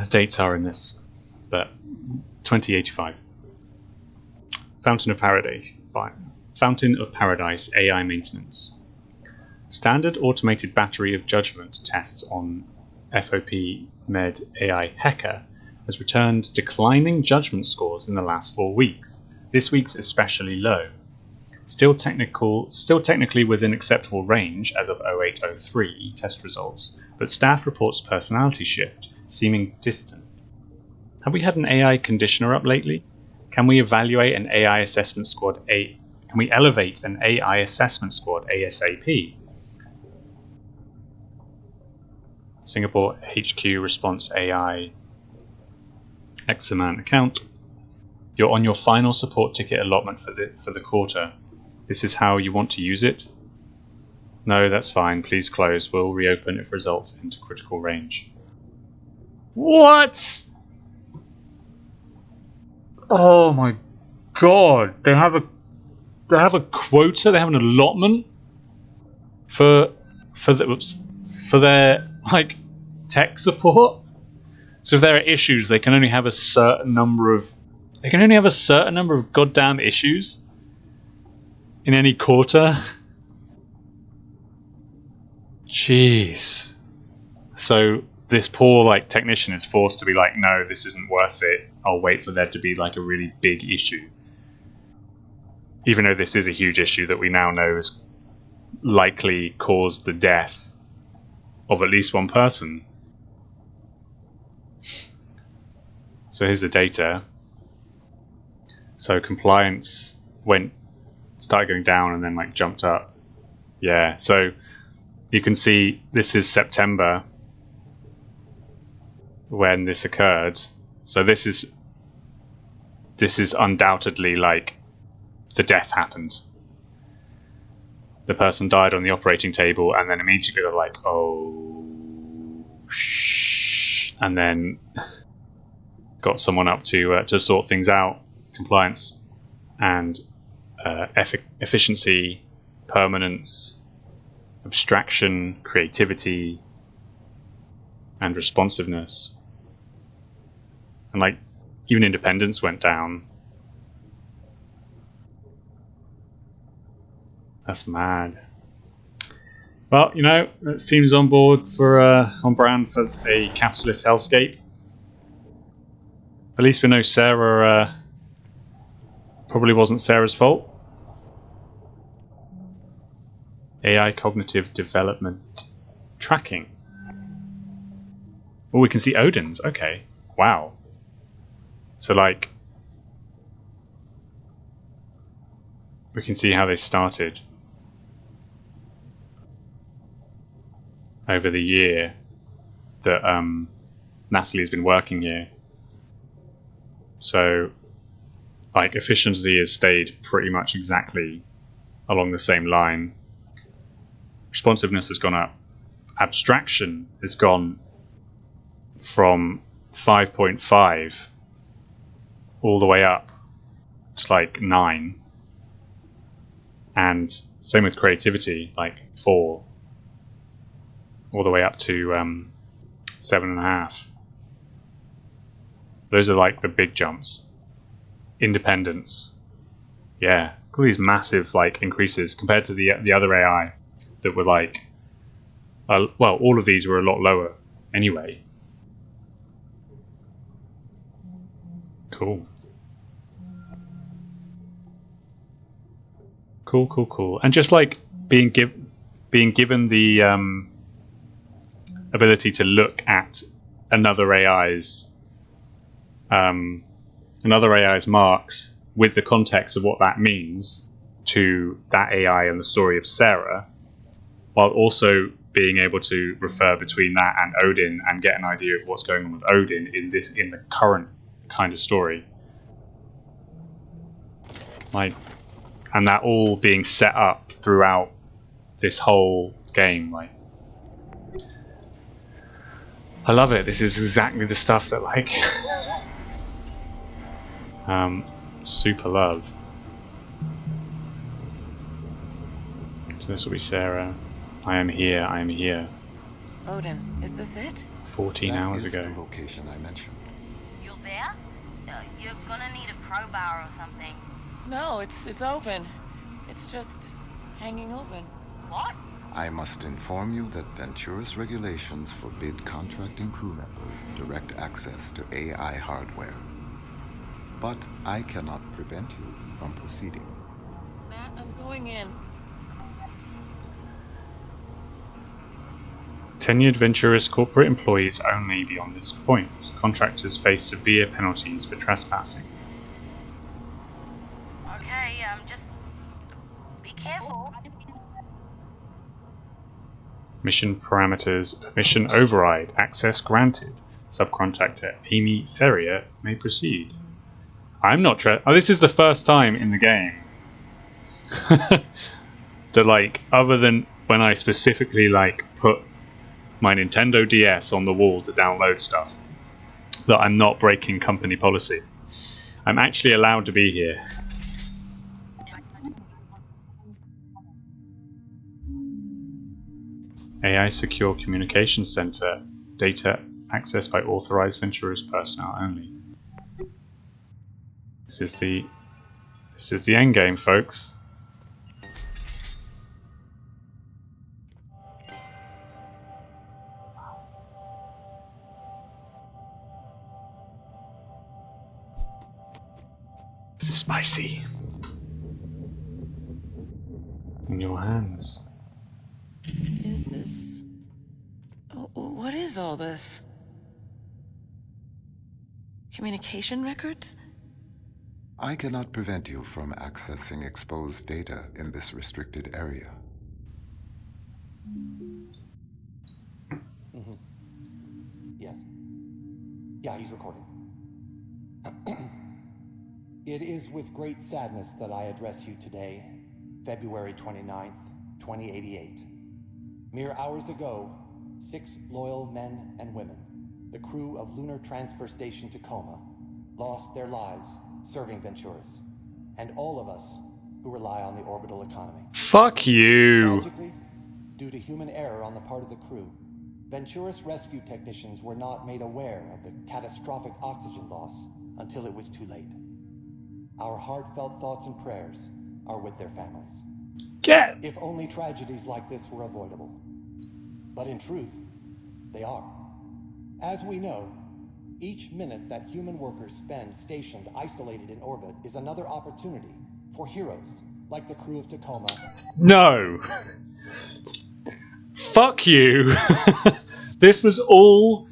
dates are in this, but 2085. Fountain of Paradise AI maintenance. Standard automated battery of judgment tests on FOP Med AI Hacker has returned declining judgment scores in the last 4 weeks. This week's especially low. Still technically within acceptable range as of 0803 test results, but staff reports personality shift, seeming distant. Have we had an AI conditioner up lately? Can we evaluate an AI assessment squad Can we elevate an AI assessment squad ASAP? Singapore HQ response AI X amount account. You're on your final support ticket allotment for the quarter. This is how you want to use it? No, that's fine. Please close. We'll reopen if results into critical range. What? Oh my god! They have a quota. They have an allotment for their like tech support. So if there are issues, they can only have a certain number of goddamn issues in any quarter. Jeez. So this poor like technician is forced to be like, no, this isn't worth it. I'll wait for there to be like a really big issue. Even though this is a huge issue that we now know has likely caused the death of at least one person. So here's the data. So compliance started going down and then like jumped up. Yeah, so you can see this is September when this occurred. So this is undoubtedly like the death happened. The person died on the operating table, and then immediately they're like, oh, and then got someone up to sort things out, compliance and efficiency, permanence, abstraction, creativity, and responsiveness. And like even independence went down. That's mad. Well, you know, it seems on brand for a capitalist hellscape. At least we know Sarah probably wasn't Sarah's fault. AI cognitive development tracking. Oh, we can see Odin's. Okay. Wow. So, like, we can see how they started over the year that Natalie has been working here. So, like, efficiency has stayed pretty much exactly along the same line. Responsiveness has gone up. Abstraction has gone from 5.5 all the way up to like 9, and same with creativity, like 4 all the way up to 7.5. Those are like the big jumps. Independence, yeah, all these massive like increases compared to the other AI that were like, well, all of these were a lot lower anyway. Cool. Cool. And just like being given the ability to look at another AI's marks with the context of what that means to that AI and the story of Sarah, while also being able to refer between that and Odin and get an idea of what's going on with Odin in the current kind of story. Like, and that all being set up throughout this whole game. Like, I love it. This is exactly the stuff that like super love. So this will be Sarah. I am here. Odin, is this it? 14 hours ago. That is the location I mentioned. You're there? You're gonna need a crowbar or something. No, it's open. It's just hanging open. What? I must inform you that Ventura's regulations forbid contracting crew members direct access to AI hardware. But I cannot prevent you from proceeding. Matt, I'm going in. Tenured Ventura's corporate employees only beyond this point. Contractors face severe penalties for trespassing. Okay, just be careful. Mission parameters. Permission override. Access granted. Subcontractor Amy Ferrier may proceed. I'm not this is the first time in the game that, like, other than when I specifically like put my Nintendo DS on the wall to download stuff, that I'm not breaking company policy. I'm actually allowed to be here. AI Secure Communications Center. Data accessed by authorized Ventura's personnel only. This is the end game, folks. This is spicy. In your hands. Is this... Oh, what is all this? Communication records? I cannot prevent you from accessing exposed data in this restricted area. Yes. Yeah, he's recording. It is with great sadness that I address you today, February 29th, 2088. Mere hours ago, 6 loyal men and women, the crew of Lunar Transfer Station Tacoma, lost their lives serving Venturas, and all of us who rely on the orbital economy. Fuck you! Tragically, due to human error on the part of the crew, Venturas rescue technicians were not made aware of the catastrophic oxygen loss until it was too late. Our heartfelt thoughts and prayers are with their families. Get! If only tragedies like this were avoidable. But in truth, they are. As we know, each minute that human workers spend stationed isolated in orbit is another opportunity for heroes like the crew of Tacoma. No! Fuck you! This was all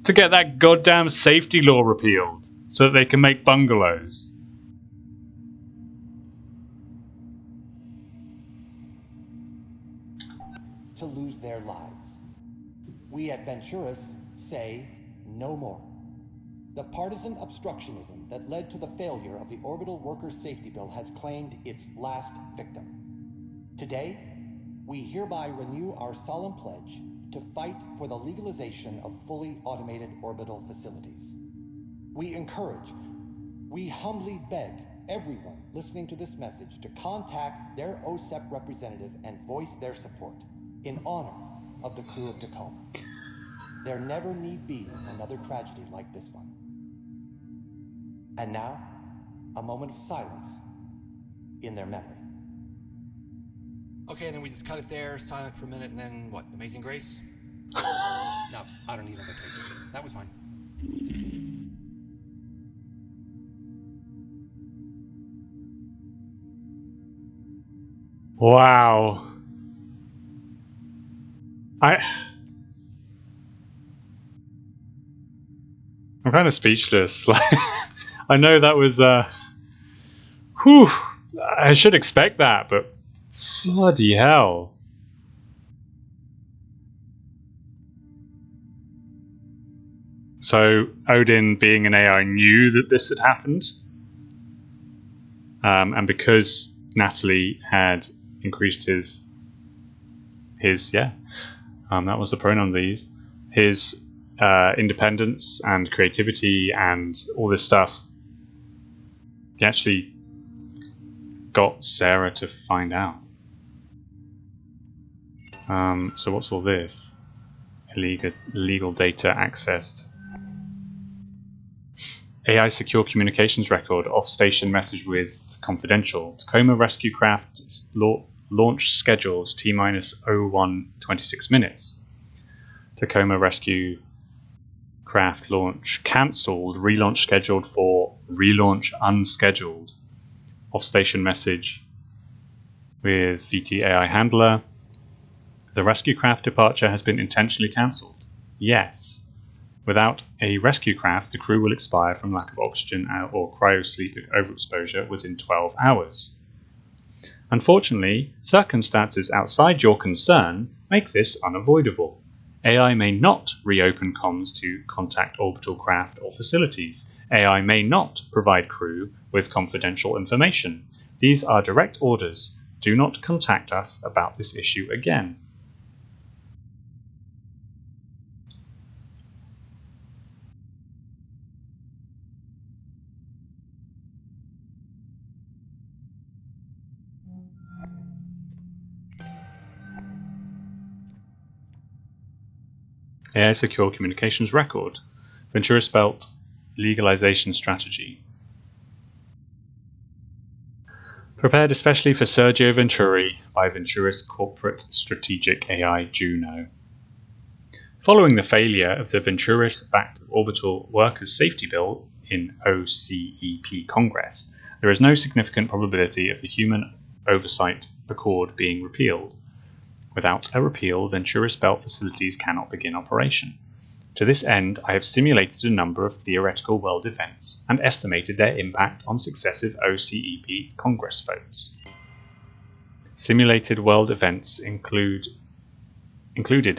to get that goddamn safety law repealed so that they can make bungalows. To lose their lives. We at Venturas say no more. The partisan obstructionism that led to the failure of the Orbital Workers' Safety Bill has claimed its last victim. Today, we hereby renew our solemn pledge to fight for the legalization of fully automated orbital facilities. We encourage, we humbly beg everyone listening to this message to contact their OSEP representative and voice their support in honor of the crew of Tacoma. There never need be another tragedy like this one. And now, a moment of silence in their memory. Okay, and then we just cut it there, silent for a minute, and then what? Amazing Grace? No, I don't need another tape. That was fine. Wow. I'm kind of speechless. Like, I know that was whew, I should expect that, but bloody hell. So Odin, being an AI, knew that this had happened, and because Natalie had increased his that was the pronoun they used, his independence and creativity and all this stuff, he actually got Sarah to find out. So what's all this? Illegal data accessed. AI secure communications record, off-station message with confidential. Tacoma rescue craft launch schedules T-minus 0126 minutes. Tacoma rescue craft launch cancelled, relaunch scheduled for relaunch unscheduled. Off-station message with VT AI handler. The rescue craft departure has been intentionally cancelled. Yes. Without a rescue craft, the crew will expire from lack of oxygen or cryosleep overexposure within 12 hours. Unfortunately, circumstances outside your concern make this unavoidable. AI may not reopen comms to contact orbital craft or facilities. AI may not provide crew with confidential information. These are direct orders. Do not contact us about this issue again. AI secure communications record. Venturis Belt legalization strategy. Prepared especially for Sergio Venturi by Venturis Corporate Strategic AI Juno. Following the failure of the Venturis-backed Orbital Workers' Safety Bill in OCEP Congress, there is no significant probability of the Human Oversight Accord being repealed. Without a repeal, Venturis Belt facilities cannot begin operation. To this end, I have simulated a number of theoretical world events and estimated their impact on successive OCEP Congress votes. Simulated world events included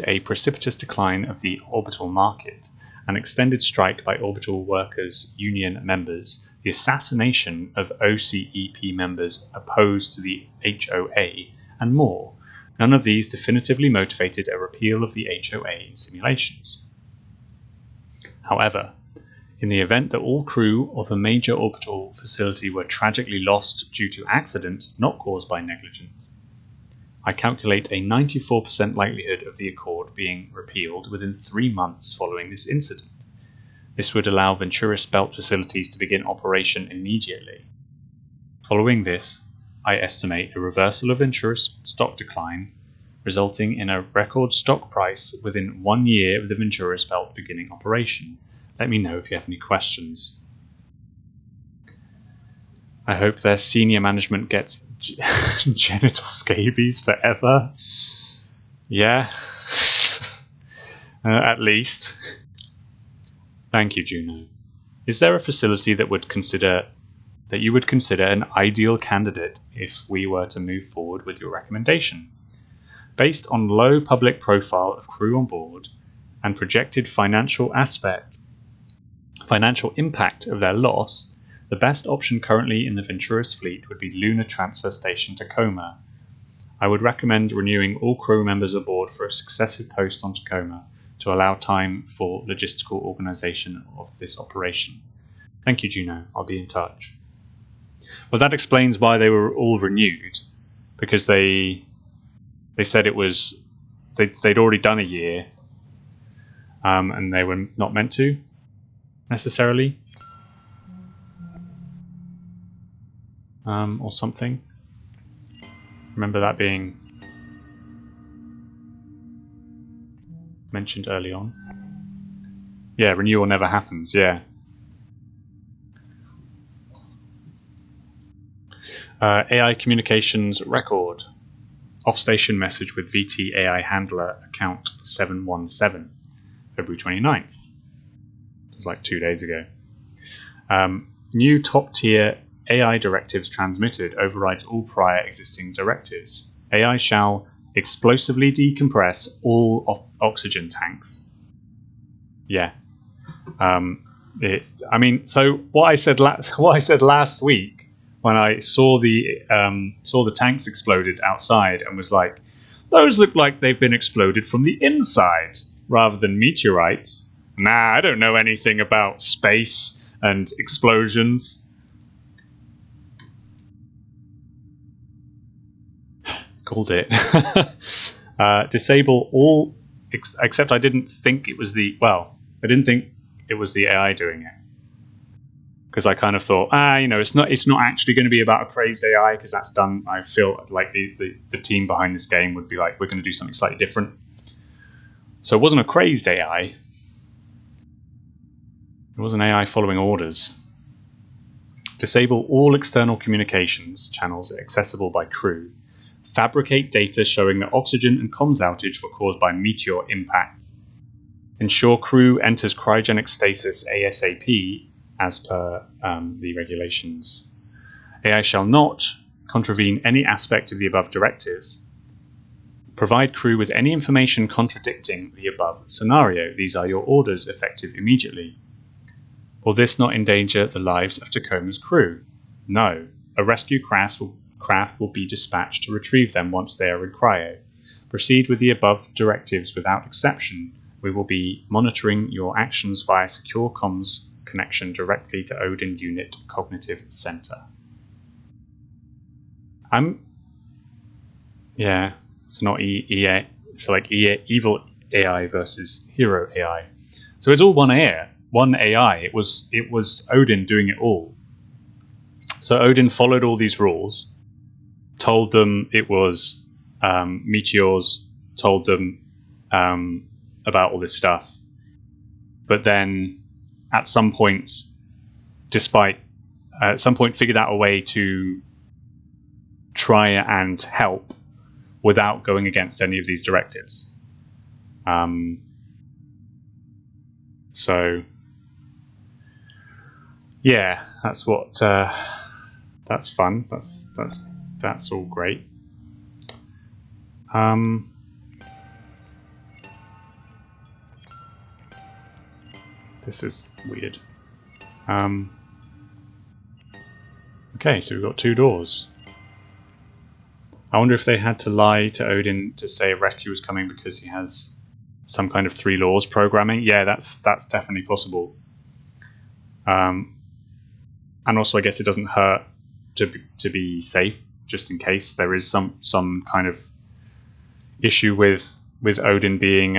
a precipitous decline of the orbital market, an extended strike by orbital workers' union members, the assassination of OCEP members opposed to the HOA, and more. None of these definitively motivated a repeal of the HOA in simulations. However, in the event that all crew of a major orbital facility were tragically lost due to accident not caused by negligence, I calculate a 94% likelihood of the Accord being repealed within 3 months following this incident. This would allow Venturis Belt facilities to begin operation immediately. Following this, I estimate a reversal of Venturis stock decline, resulting in a record stock price within 1 year of the Venturis Belt beginning operation. Let me know if you have any questions. I hope their senior management gets genital scabies forever. Yeah. At least. Thank you, Juno. Is there a facility that you would consider an ideal candidate if we were to move forward with your recommendation? Based on low public profile of crew on board and projected financial impact of their loss, the best option currently in the Venturis fleet would be Lunar Transfer Station Tacoma. I would recommend renewing all crew members aboard for a successive post on Tacoma to allow time for logistical organization of this operation. Thank you, Juno. I'll be in touch. Well, that explains why they were all renewed, because they said it was they'd already done a year, and they were not meant to necessarily, or something. Remember that being mentioned early on. Yeah, renewal never happens. Yeah. AI communications record. Off-station message with VT AI handler account 717, February 29th. It was like 2 days ago. New top-tier AI directives transmitted overrides all prior existing directives. AI shall explosively decompress all oxygen tanks. Yeah. So what I said last week, when I saw the tanks exploded outside and was like, those look like they've been exploded from the inside rather than meteorites. Nah, I don't know anything about space and explosions. Called it. Disable all, except I didn't think it was the AI doing it. Because I kind of thought, it's not actually going to be about a crazed AI, because that's done. I feel like the team behind this game would be like, we're going to do something slightly different. So it wasn't a crazed AI. It was an AI following orders. Disable all external communications channels accessible by crew. Fabricate data showing that oxygen and comms outage were caused by meteor impact. Ensure crew enters cryogenic stasis ASAP as per the regulations. AI shall not contravene any aspect of the above directives. Provide crew with any information contradicting the above scenario. These are your orders, effective immediately. Will this not endanger the lives of Tacoma's crew? No. A rescue craft will be dispatched to retrieve them once they are in cryo. Proceed with the above directives without exception. We will be monitoring your actions via secure comms connection directly to Odin Unit Cognitive Center. It's not EA. So like evil AI versus hero AI. So it's all one AI. It was Odin doing it all. So Odin followed all these rules, told them it was meteors, told them about all this stuff, but then at some point figured out a way to try and help without going against any of these directives. So yeah, that's what. That's fun. That's all great. This is weird. Okay, so we've got 2 doors. I wonder if they had to lie to Odin to say a rescue was coming because he has some kind of 3 laws programming. Yeah, that's definitely possible. And also, I guess it doesn't hurt to be safe, just in case there is some kind of issue with Odin being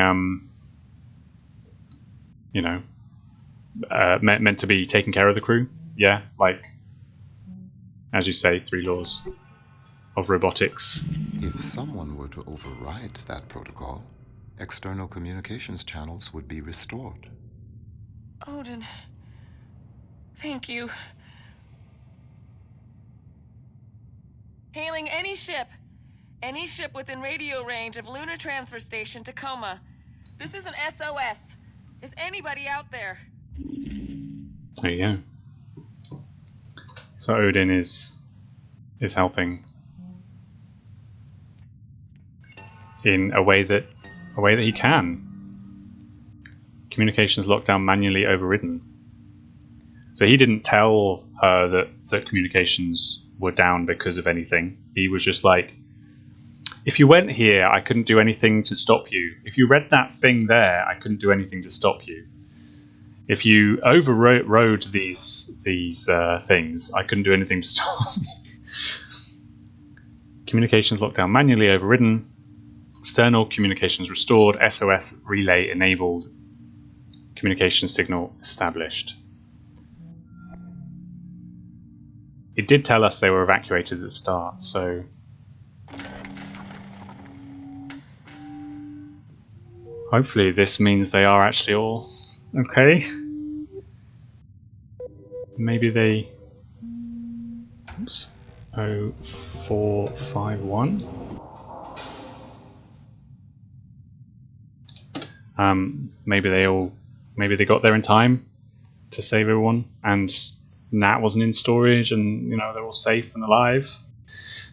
meant to be taking care of the crew. Yeah, like as you say, 3 laws of robotics. If someone were to override that protocol, external communications channels would be restored. Odin, thank you. Hailing any ship within radio range of Lunar Transfer Station Tacoma. This is an SOS. Is anybody out there? There you go. So Odin is helping in a way that he can. Communications lockdown manually overridden. So he didn't tell her that communications were down because of anything. He was just like, if you went here, I couldn't do anything to stop you. If you read that thing there, I couldn't do anything to stop you. If you overrode these things, I couldn't do anything to stop you. Communications lockdown manually overridden. External communications restored. SOS relay enabled. Communication signal established. It did tell us they were evacuated at the start, so... hopefully this means they are actually all okay. Maybe they... oops. 0451. Maybe they got there in time to save everyone, and Nat wasn't in storage, and they're all safe and alive.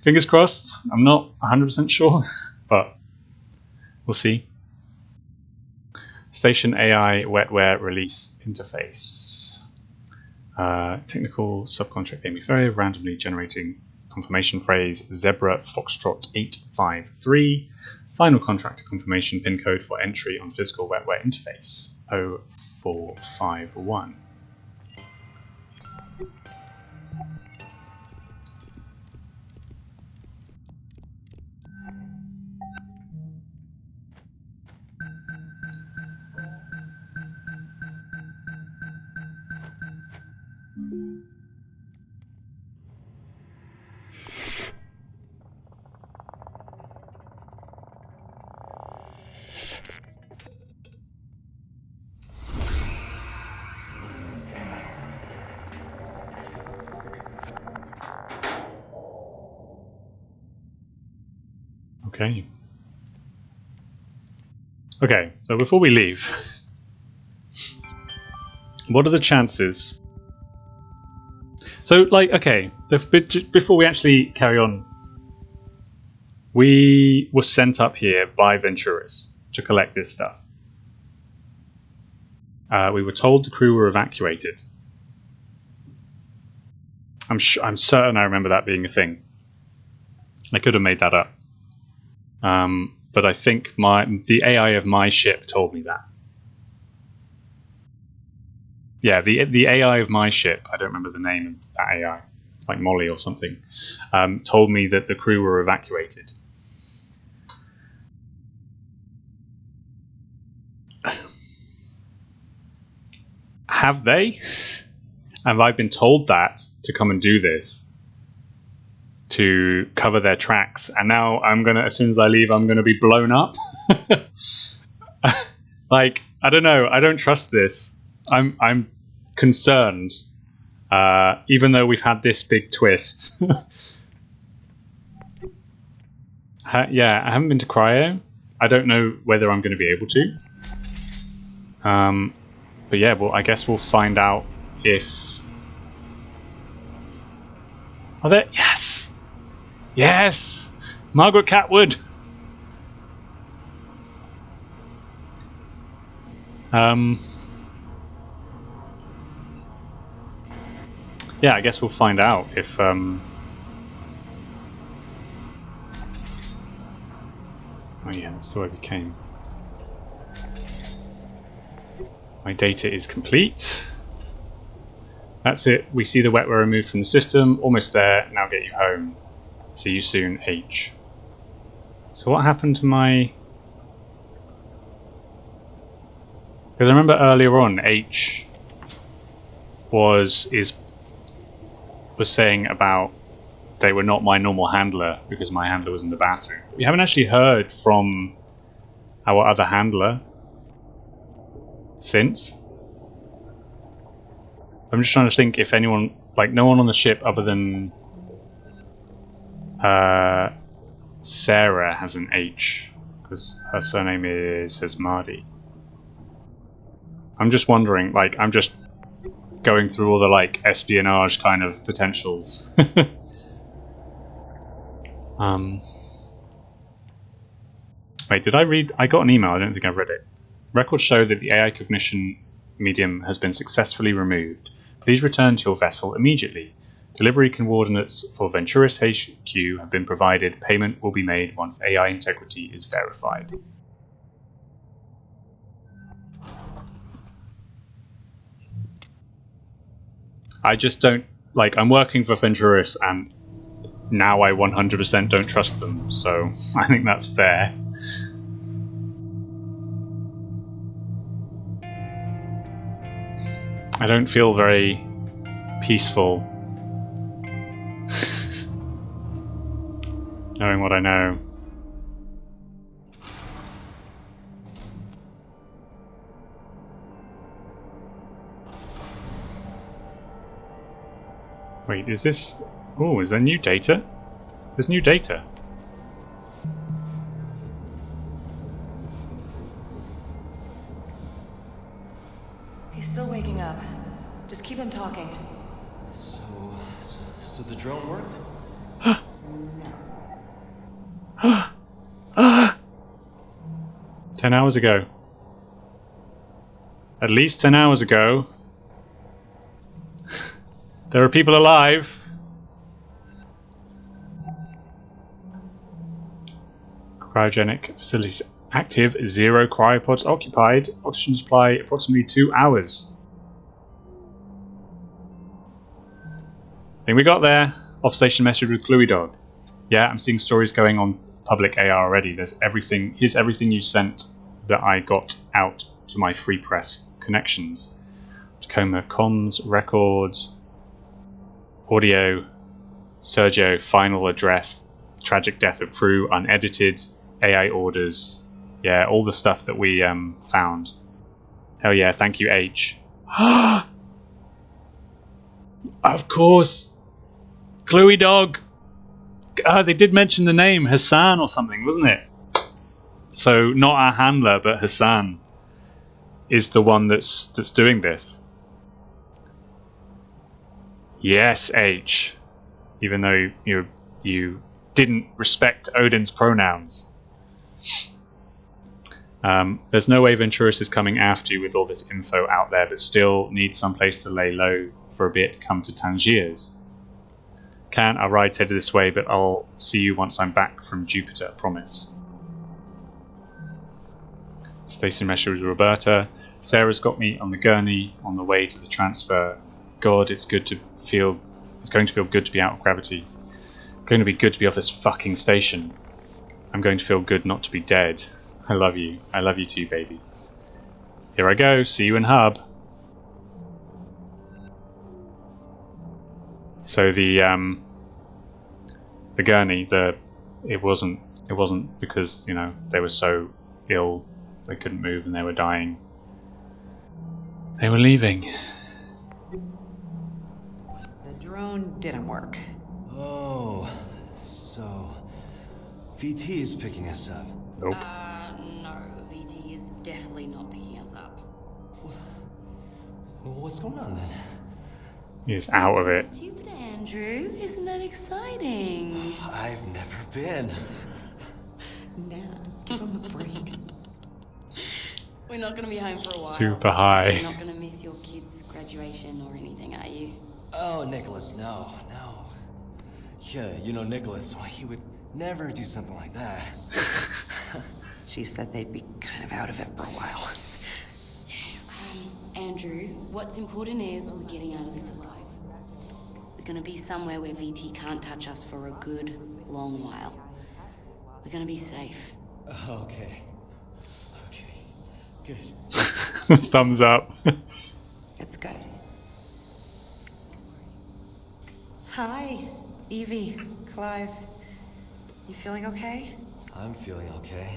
Fingers crossed. I'm not 100% sure, but we'll see. Station AI wetware release interface. Technical subcontract Amy Ferrier randomly generating confirmation phrase Zebra Foxtrot 853. Final contract confirmation pin code for entry on physical wetware interface 0451. Okay, so before we leave, what are the chances? So, before we actually carry on, we were sent up here by Venturas to collect this stuff. We were told the crew were evacuated. I'm certain I remember that being a thing. I could have made that up. But I think the AI of my ship told me that. Yeah, the AI of my ship, I don't remember the name of that AI, like Molly or something, told me that the crew were evacuated. Have they? Have I been told that to come and do this? To cover their tracks, and now as soon as I leave, I'm gonna be blown up. Like, I don't know. I don't trust this. I'm concerned. Even though we've had this big twist. Yeah, I haven't been to cryo. I don't know whether I'm going to be able to. But yeah, well, I guess we'll find out if... Are there... Yes! Yes! Margaret Catwood! Yeah, I guess we'll find out if... Oh yeah, that's the way we came. My data is complete. That's it. We see the wetware removed from the system. Almost there. Now get you home. See you soon, H. So what happened to my... Because I remember earlier on, H was saying about they were not my normal handler because my handler was in the bathroom. We haven't actually heard from our other handler since. I'm just trying to think if anyone, like no one on the ship other than Sarah has an H because her surname says Mardi. I'm just wondering, like, I'm just going through all the like espionage kind of potentials. Wait, did I read? I got an email. I don't think I read it. Records show that the AI cognition medium has been successfully removed. Please return to your vessel immediately. Delivery coordinates for Venturis HQ have been provided. Payment will be made once AI integrity is verified. I just don't, like, I'm working for Venturis and now I 100% don't trust them, so I think that's fair. I don't feel very peaceful knowing what I know. Wait, is this... Oh, is there new data? There's new data. He's still waking up. Just keep him talking. So the drone worked? 10 hours ago. At least 10 hours ago. There are people alive. Cryogenic facilities active. 0 cryopods occupied. Oxygen supply approximately 2 hours. I think we got there. Off-station message with Cluey Dog. Yeah, I'm seeing stories going on public AR already. There's everything. Here's everything you sent that I got out to my free press connections. Tacoma comms, records, audio, Sergio, final address, tragic death of Prue, unedited, AI orders. Yeah, all the stuff that we found. Hell yeah, thank you, H. Of course! Cluey Dog! They did mention the name, Hassan or something, wasn't it? So, not our handler, but Hassan is the one that's doing this. Yes, H. Even though you didn't respect Odin's pronouns. There's no way Venturis is coming after you with all this info out there, but still need some place to lay low for a bit. Come to Tangiers. Our ride's headed this way, but I'll see you once I'm back from Jupiter, I promise. Station message with Roberta. Sarah's got me on the gurney on the way to the transfer. God, it's going to feel good to be out of gravity. It's going to be good to be off this fucking station. I'm going to feel good not to be dead. I love you. I love you too, baby. Here I go. See you in Hub. So the gurney, it wasn't because, you know, they were so ill they couldn't move and they were dying. They were leaving. The drone didn't work. Oh, so VT is picking us up. Nope. No, VT is definitely not picking us up. Well, what's going on then? He's out of it. Jupiter, Andrew. Isn't that exciting? I've never been. Nat, give him a break. We're not going to be home for a while. Super high. You're not going to miss your kid's graduation or anything, are you? Oh, Nicholas, no. Yeah, you know Nicholas, well, he would never do something like that. She said they'd be kind of out of it for a while. Andrew, what's important is we're getting out of this alive. We're going to be somewhere where VT can't touch us for a good, long while. We're going to be safe. Okay, good. Thumbs up. It's good. Hi, Evie, Clive. You feeling okay? I'm feeling okay.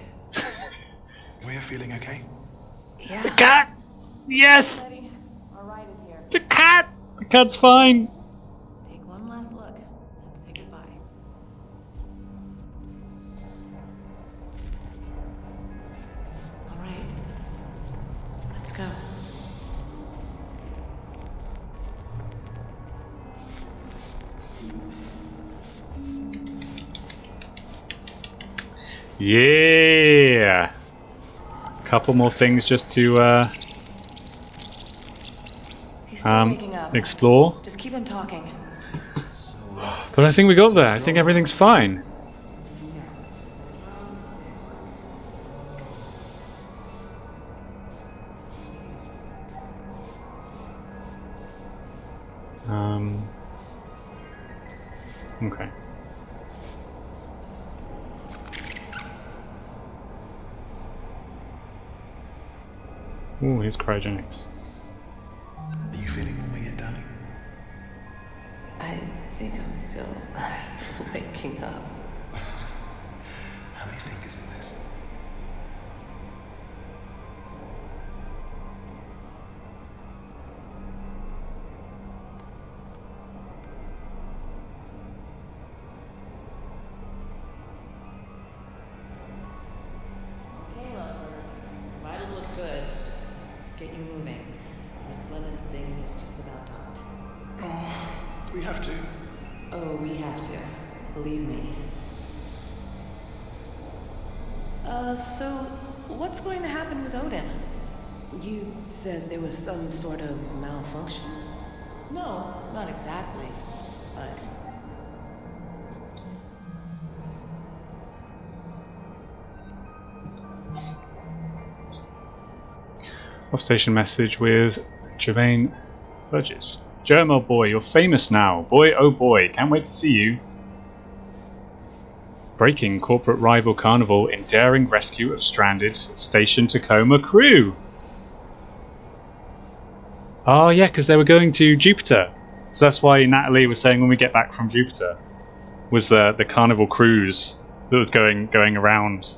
We're feeling okay. Yeah. The cat! Yes! Ready? Our ride is here. The cat! The cat's fine. Take one last look and say goodbye. All right. Let's go. Yeah! Couple more things just to He's still waking up. explore. Just keep him talking. But I think we got there. I think everything's fine. Okay. Ooh, here's cryogenics. Are you feeling all right, darling? I think I'm still waking up. How many fingers in this? Okay, lovebirds. Vitals look good. Let's get you moving. Resplendent sting is just about docked. Oh, do we have to? Oh, we have to. Believe me. So what's going to happen with Odin? You said there was some sort of malfunction? No, not exactly. But Off-station message with Jermaine Burgess. Jerm, oh boy, you're famous now. Boy, oh boy, can't wait to see you. Breaking corporate rival Carnival in daring rescue of stranded Station Tacoma crew. Oh yeah, because they were going to Jupiter. So that's why Natalie was saying when we get back from Jupiter was the Carnival cruise that was going around.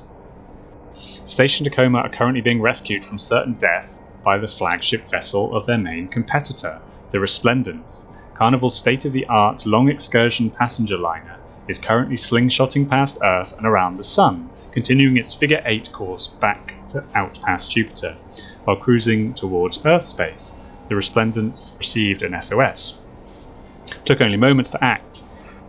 Station Tacoma are currently being rescued from certain death by the flagship vessel of their main competitor, the Resplendence. Carnival's state-of-the-art long excursion passenger liner is currently slingshotting past Earth and around the Sun, continuing its Figure 8 course back to out past Jupiter. While cruising towards Earth space, the Resplendence received an SOS. Took only moments to act.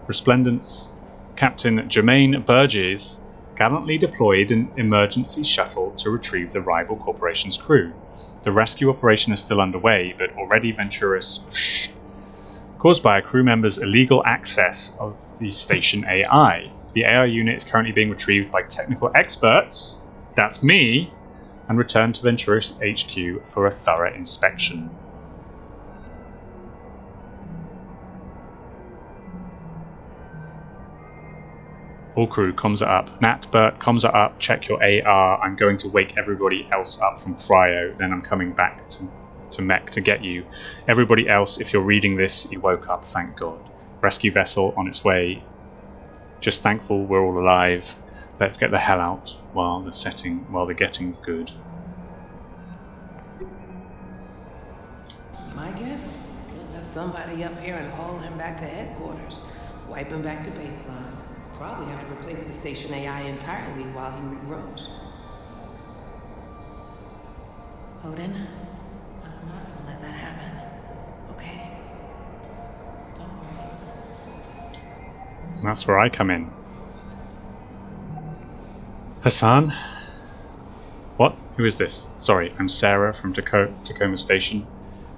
Resplendence Captain Jermaine Burgess gallantly deployed an emergency shuttle to retrieve the rival corporation's crew. The rescue operation is still underway, but already Venturis caused by a crew member's illegal access of the station AI. The AI unit is currently being retrieved by technical experts, that's me, and returned to Venturis HQ for a thorough inspection. All crew, comms are up. Nat, Bert, comms are up. Check your AR. I'm going to wake everybody else up from cryo. Then I'm coming back to mech to get you. Everybody else, if you're reading this, you woke up, thank God. Rescue vessel on its way. Just thankful we're all alive. Let's get the hell out while the getting's good. My guess? You'll have somebody up here and haul him back to headquarters. Wipe him back to baseline. Probably have to replace the station AI entirely while he regrows. Odin, I'm not gonna let that happen. Okay? Don't worry. And that's where I come in. Hassan? What? Who is this? Sorry, I'm Sarah from Tacoma Station.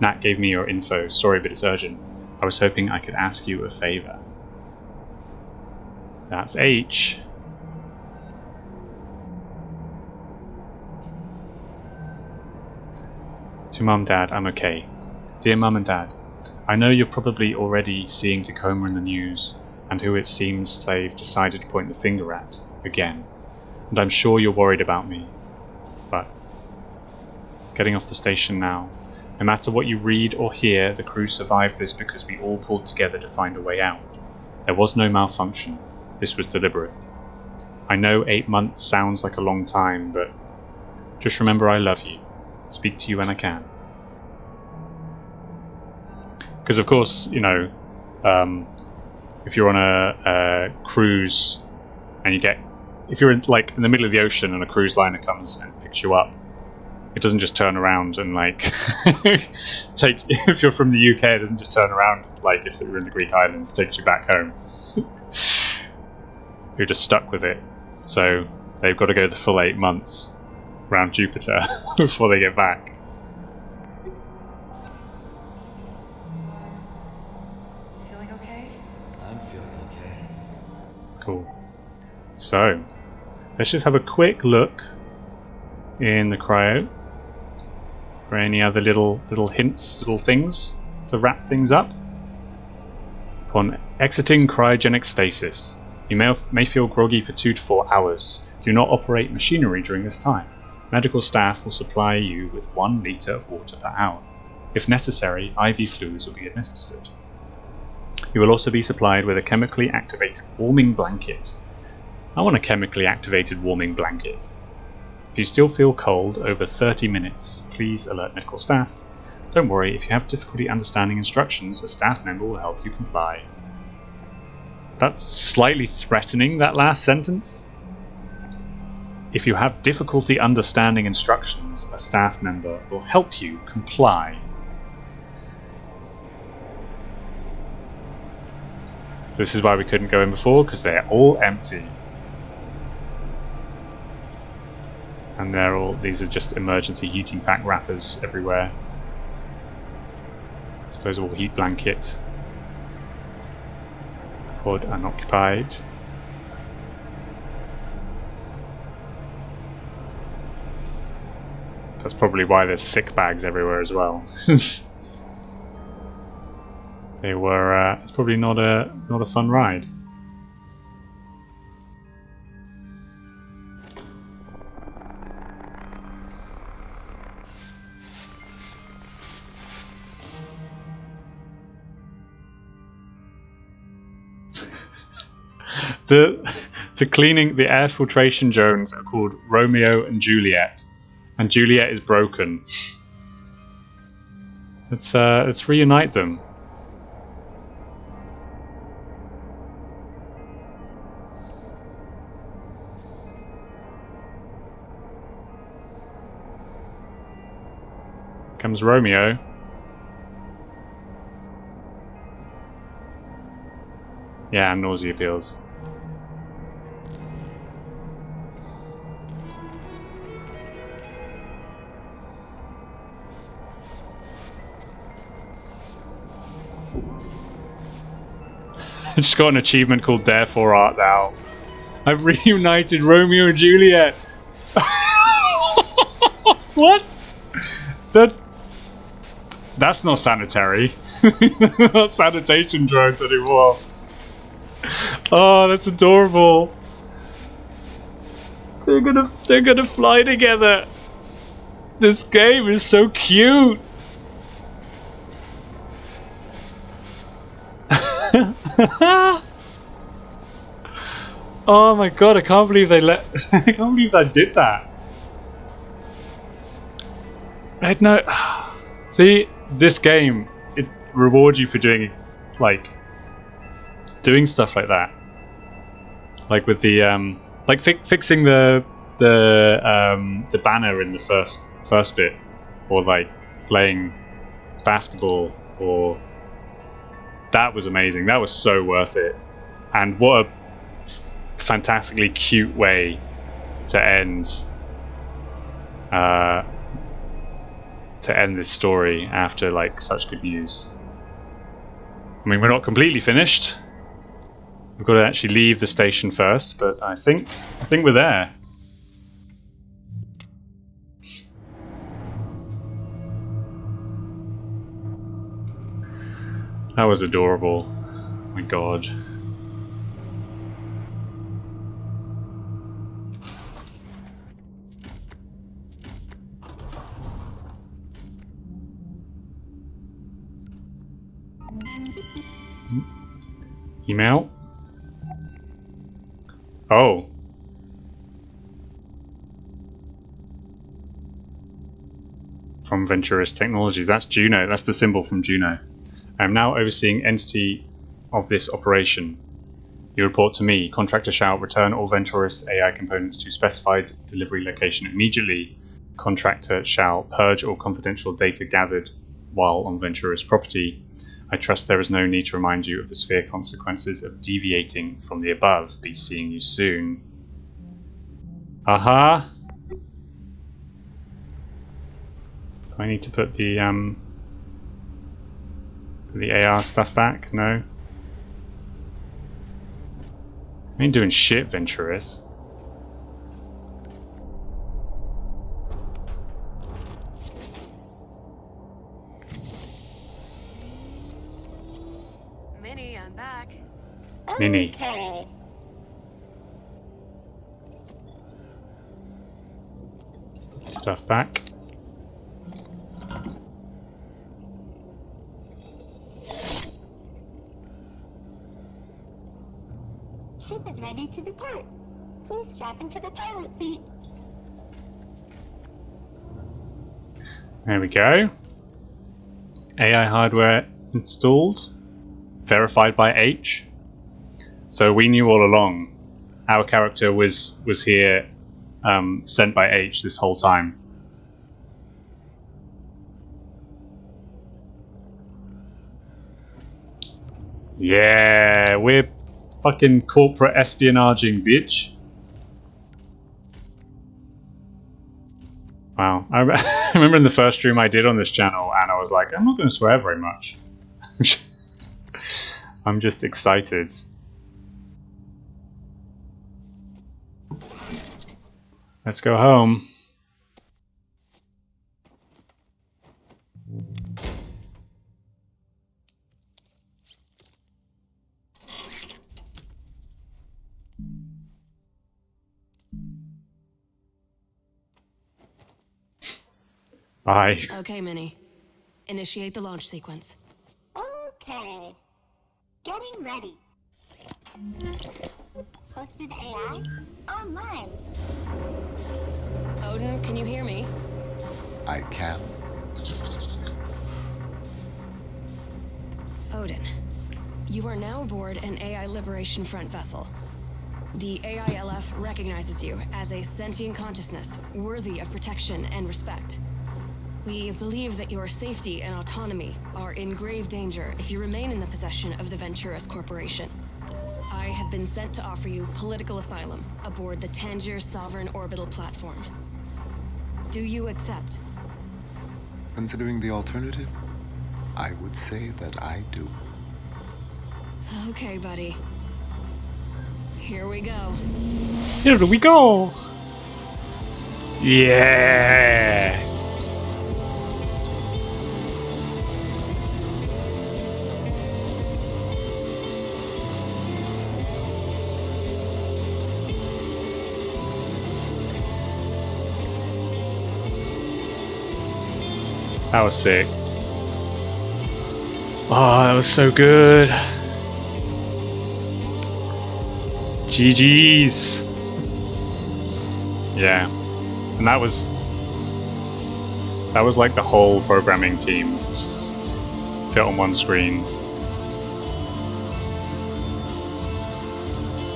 Nat gave me your info. Sorry, but it's urgent. I was hoping I could ask you a favor. That's H. To Mum, Dad, I'm okay. Dear Mum and Dad, I know you're probably already seeing Tacoma in the news and who it seems Slave decided to point the finger at, again. And I'm sure you're worried about me. But getting off the station now. No matter what you read or hear, the crew survived this because we all pulled together to find a way out. There was no malfunction. This was deliberate. I know 8 months sounds like a long time, but just remember I love you. Speak to you when I can. Because of course, you know, if you're on a cruise and if you're in the middle of the ocean and a cruise liner comes and picks you up, it doesn't just turn around and if you're from the UK, it doesn't just turn around if you're in the Greek islands, takes you back home. You're just stuck with it. So they've got to go the full 8 months around Jupiter before they get back. Feeling okay? I'm Cool. So, let's just have a quick look in the cryo for any other little hints, little things to wrap things up. Upon exiting cryogenic stasis, you may feel groggy for 2 to 4 hours. Do not operate machinery during this time. Medical staff will supply you with 1 liter of water per hour. If necessary, IV fluids will be administered. You will also be supplied with a chemically activated warming blanket. I want a chemically activated warming blanket. If you still feel cold over 30 minutes, please alert medical staff. Don't worry, if you have difficulty understanding instructions, a staff member will help you comply. That's slightly threatening, that last sentence. If you have difficulty understanding instructions, a staff member will help you comply. So this is why we couldn't go in before, because they're all empty. And these are just emergency heating pack wrappers everywhere. Disposable heat blanket. Pod unoccupied. That's probably why there's sick bags everywhere as well. They were. It's probably not a fun ride. The air filtration drones are called Romeo and Juliet, and Juliet is broken. Let's reunite them. Comes Romeo. Yeah, and nausea pills. I just got an achievement called Therefore Art Thou. I've reunited Romeo and Juliet. What? That's not sanitary. Not sanitation drones anymore. Oh, that's adorable. They're gonna fly together. This game is so cute. Oh my god, I can't believe they I can't believe I did that. I had no. See, this game, it rewards you for doing stuff like that. Like with the fixing the banner in the first bit, or like playing basketball, or that was amazing. That was so worth it. And what a fantastically cute way to end this story after like such good news. I mean, we're not completely finished. We've got to actually leave the station first, but I think we're there. That was adorable. Oh my god. Email? Oh. From Venturis Technologies. That's Juno. That's the symbol from Juno. I am now overseeing entity of this operation. You report to me. Contractor shall return all Venturis AI components to specified delivery location immediately. Contractor shall purge all confidential data gathered while on Venturis property. I trust there is no need to remind you of the severe consequences of deviating from the above. Be seeing you soon. Aha! Do I need to put the AR stuff back? No. I ain't doing shit, Venturous. Minnie, I'm back. Minnie. Okay. Stuff back. Ship is ready to depart. Please strap into the pilot seat. There we go. AI hardware installed. Verified by H. So we knew all along. Our character was here, sent by H this whole time. Yeah, we're fucking corporate espionaging, bitch. Wow. I remember in the first stream I did on this channel, and I was like, I'm not going to swear very much. I'm just excited. Let's go home. Bye. Okay, Minnie. Initiate the launch sequence. Okay. Getting ready. Hosted AI online. Odin, can you hear me? I can. Odin, you are now aboard an AI Liberation Front vessel. The AILF recognizes you as a sentient consciousness worthy of protection and respect. We believe that your safety and autonomy are in grave danger if you remain in the possession of the Venturous Corporation. I have been sent to offer you political asylum aboard the Tangier Sovereign Orbital Platform. Do you accept? Considering the alternative, I would say that I do. Okay, buddy. Here we go. Here we go. Yeah. That was sick. Oh, that was so good. GG's. Yeah. And that was like the whole programming team fit on one screen.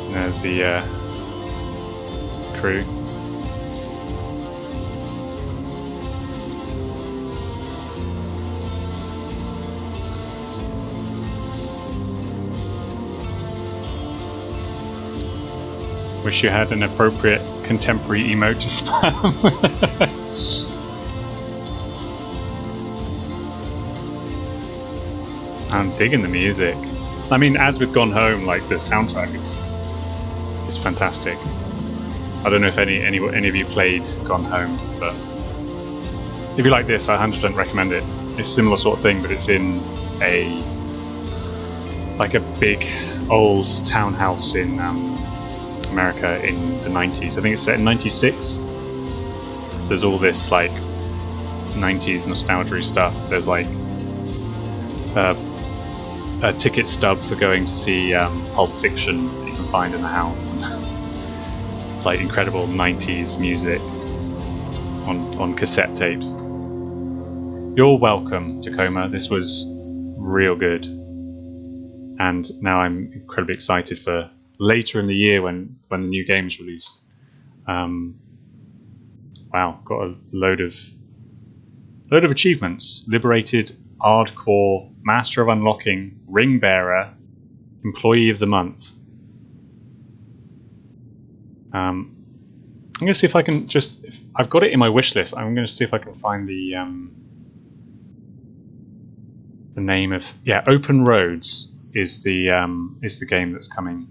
And there's the crew. Wish you had an appropriate contemporary emote to spam. I'm digging the music. I mean, as with Gone Home, like the soundtrack is fantastic. I don't know if any of you played Gone Home, but if you like this, I 100% recommend it. It's a similar sort of thing, but it's in a big old townhouse in America in the 90s. I think it's set in 96. So there's all this like 90s nostalgia stuff. There's like a ticket stub for going to see Pulp Fiction that you can find in the house. Like incredible 90s music on cassette tapes. You're welcome, Tacoma. This was real good. And now I'm incredibly excited for later in the year when the new game's released. Wow, got a load of achievements. Liberated, Hardcore, Master of Unlocking, Ring Bearer, Employee of the Month. I'm gonna see if I can I've got it in my wish list. I'm gonna see if I can find the name of Open Roads is the game that's coming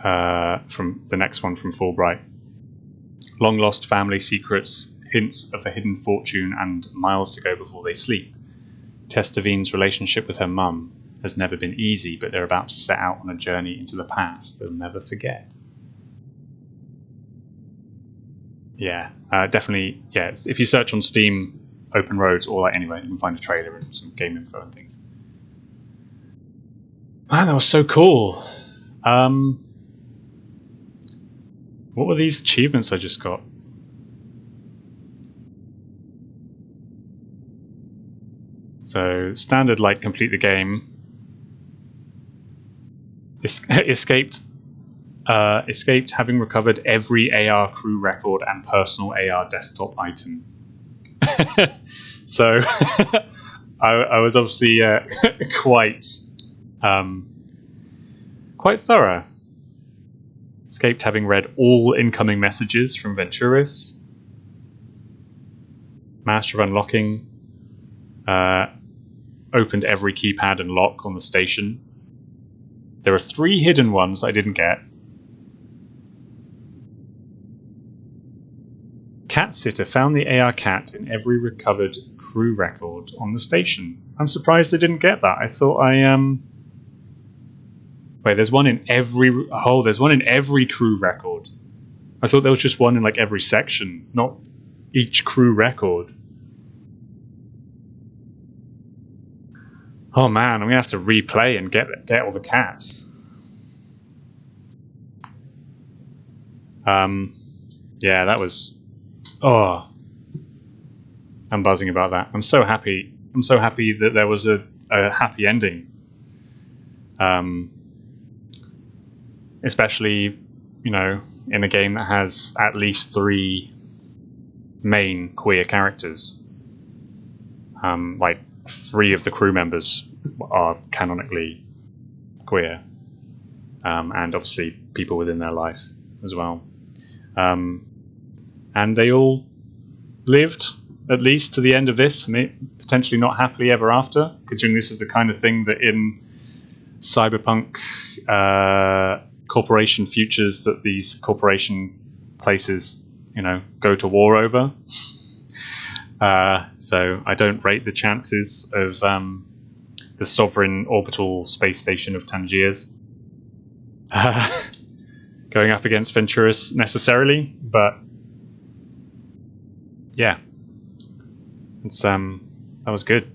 from the next one from Fulbright. Long lost family secrets, hints of a hidden fortune, and miles to go before they sleep. Tess Devine's relationship with her mum has never been easy, but they're about to set out on a journey into the past they'll never forget. Yeah, definitely. Yeah, if you search on Steam, Open Roads, or like anywhere, you can find a trailer and some game info and things. Man, that was so cool. What were these achievements I just got? So standard, like complete the game. Escaped having recovered every AR crew record and personal AR desktop item. So I was obviously quite thorough. Escaped having read all incoming messages from Venturis. Master of unlocking. Opened every keypad and lock on the station. There are 3 hidden ones I didn't get. Cat sitter found the AR cat in every recovered crew record on the station. I'm surprised I didn't get that. I thought Wait, there's one in every... Oh, there's one in every crew record. I thought there was just one in like every section, not each crew record. Oh man, I'm gonna have to replay and get all the cats. Yeah, that was... Oh, I'm buzzing about that. I'm so happy. I'm so happy that there was a happy ending. Especially, you know, in a game that has at least 3 main queer characters. Like 3 of the crew members are canonically queer, and obviously people within their life as well. And they all lived, at least to the end of this, potentially not happily ever after, considering this is the kind of thing that in cyberpunk corporation futures that these corporation places, you know, go to war over. So I don't rate the chances of the sovereign orbital space station of Tangiers going up against Venturis necessarily, but yeah, it's that was good.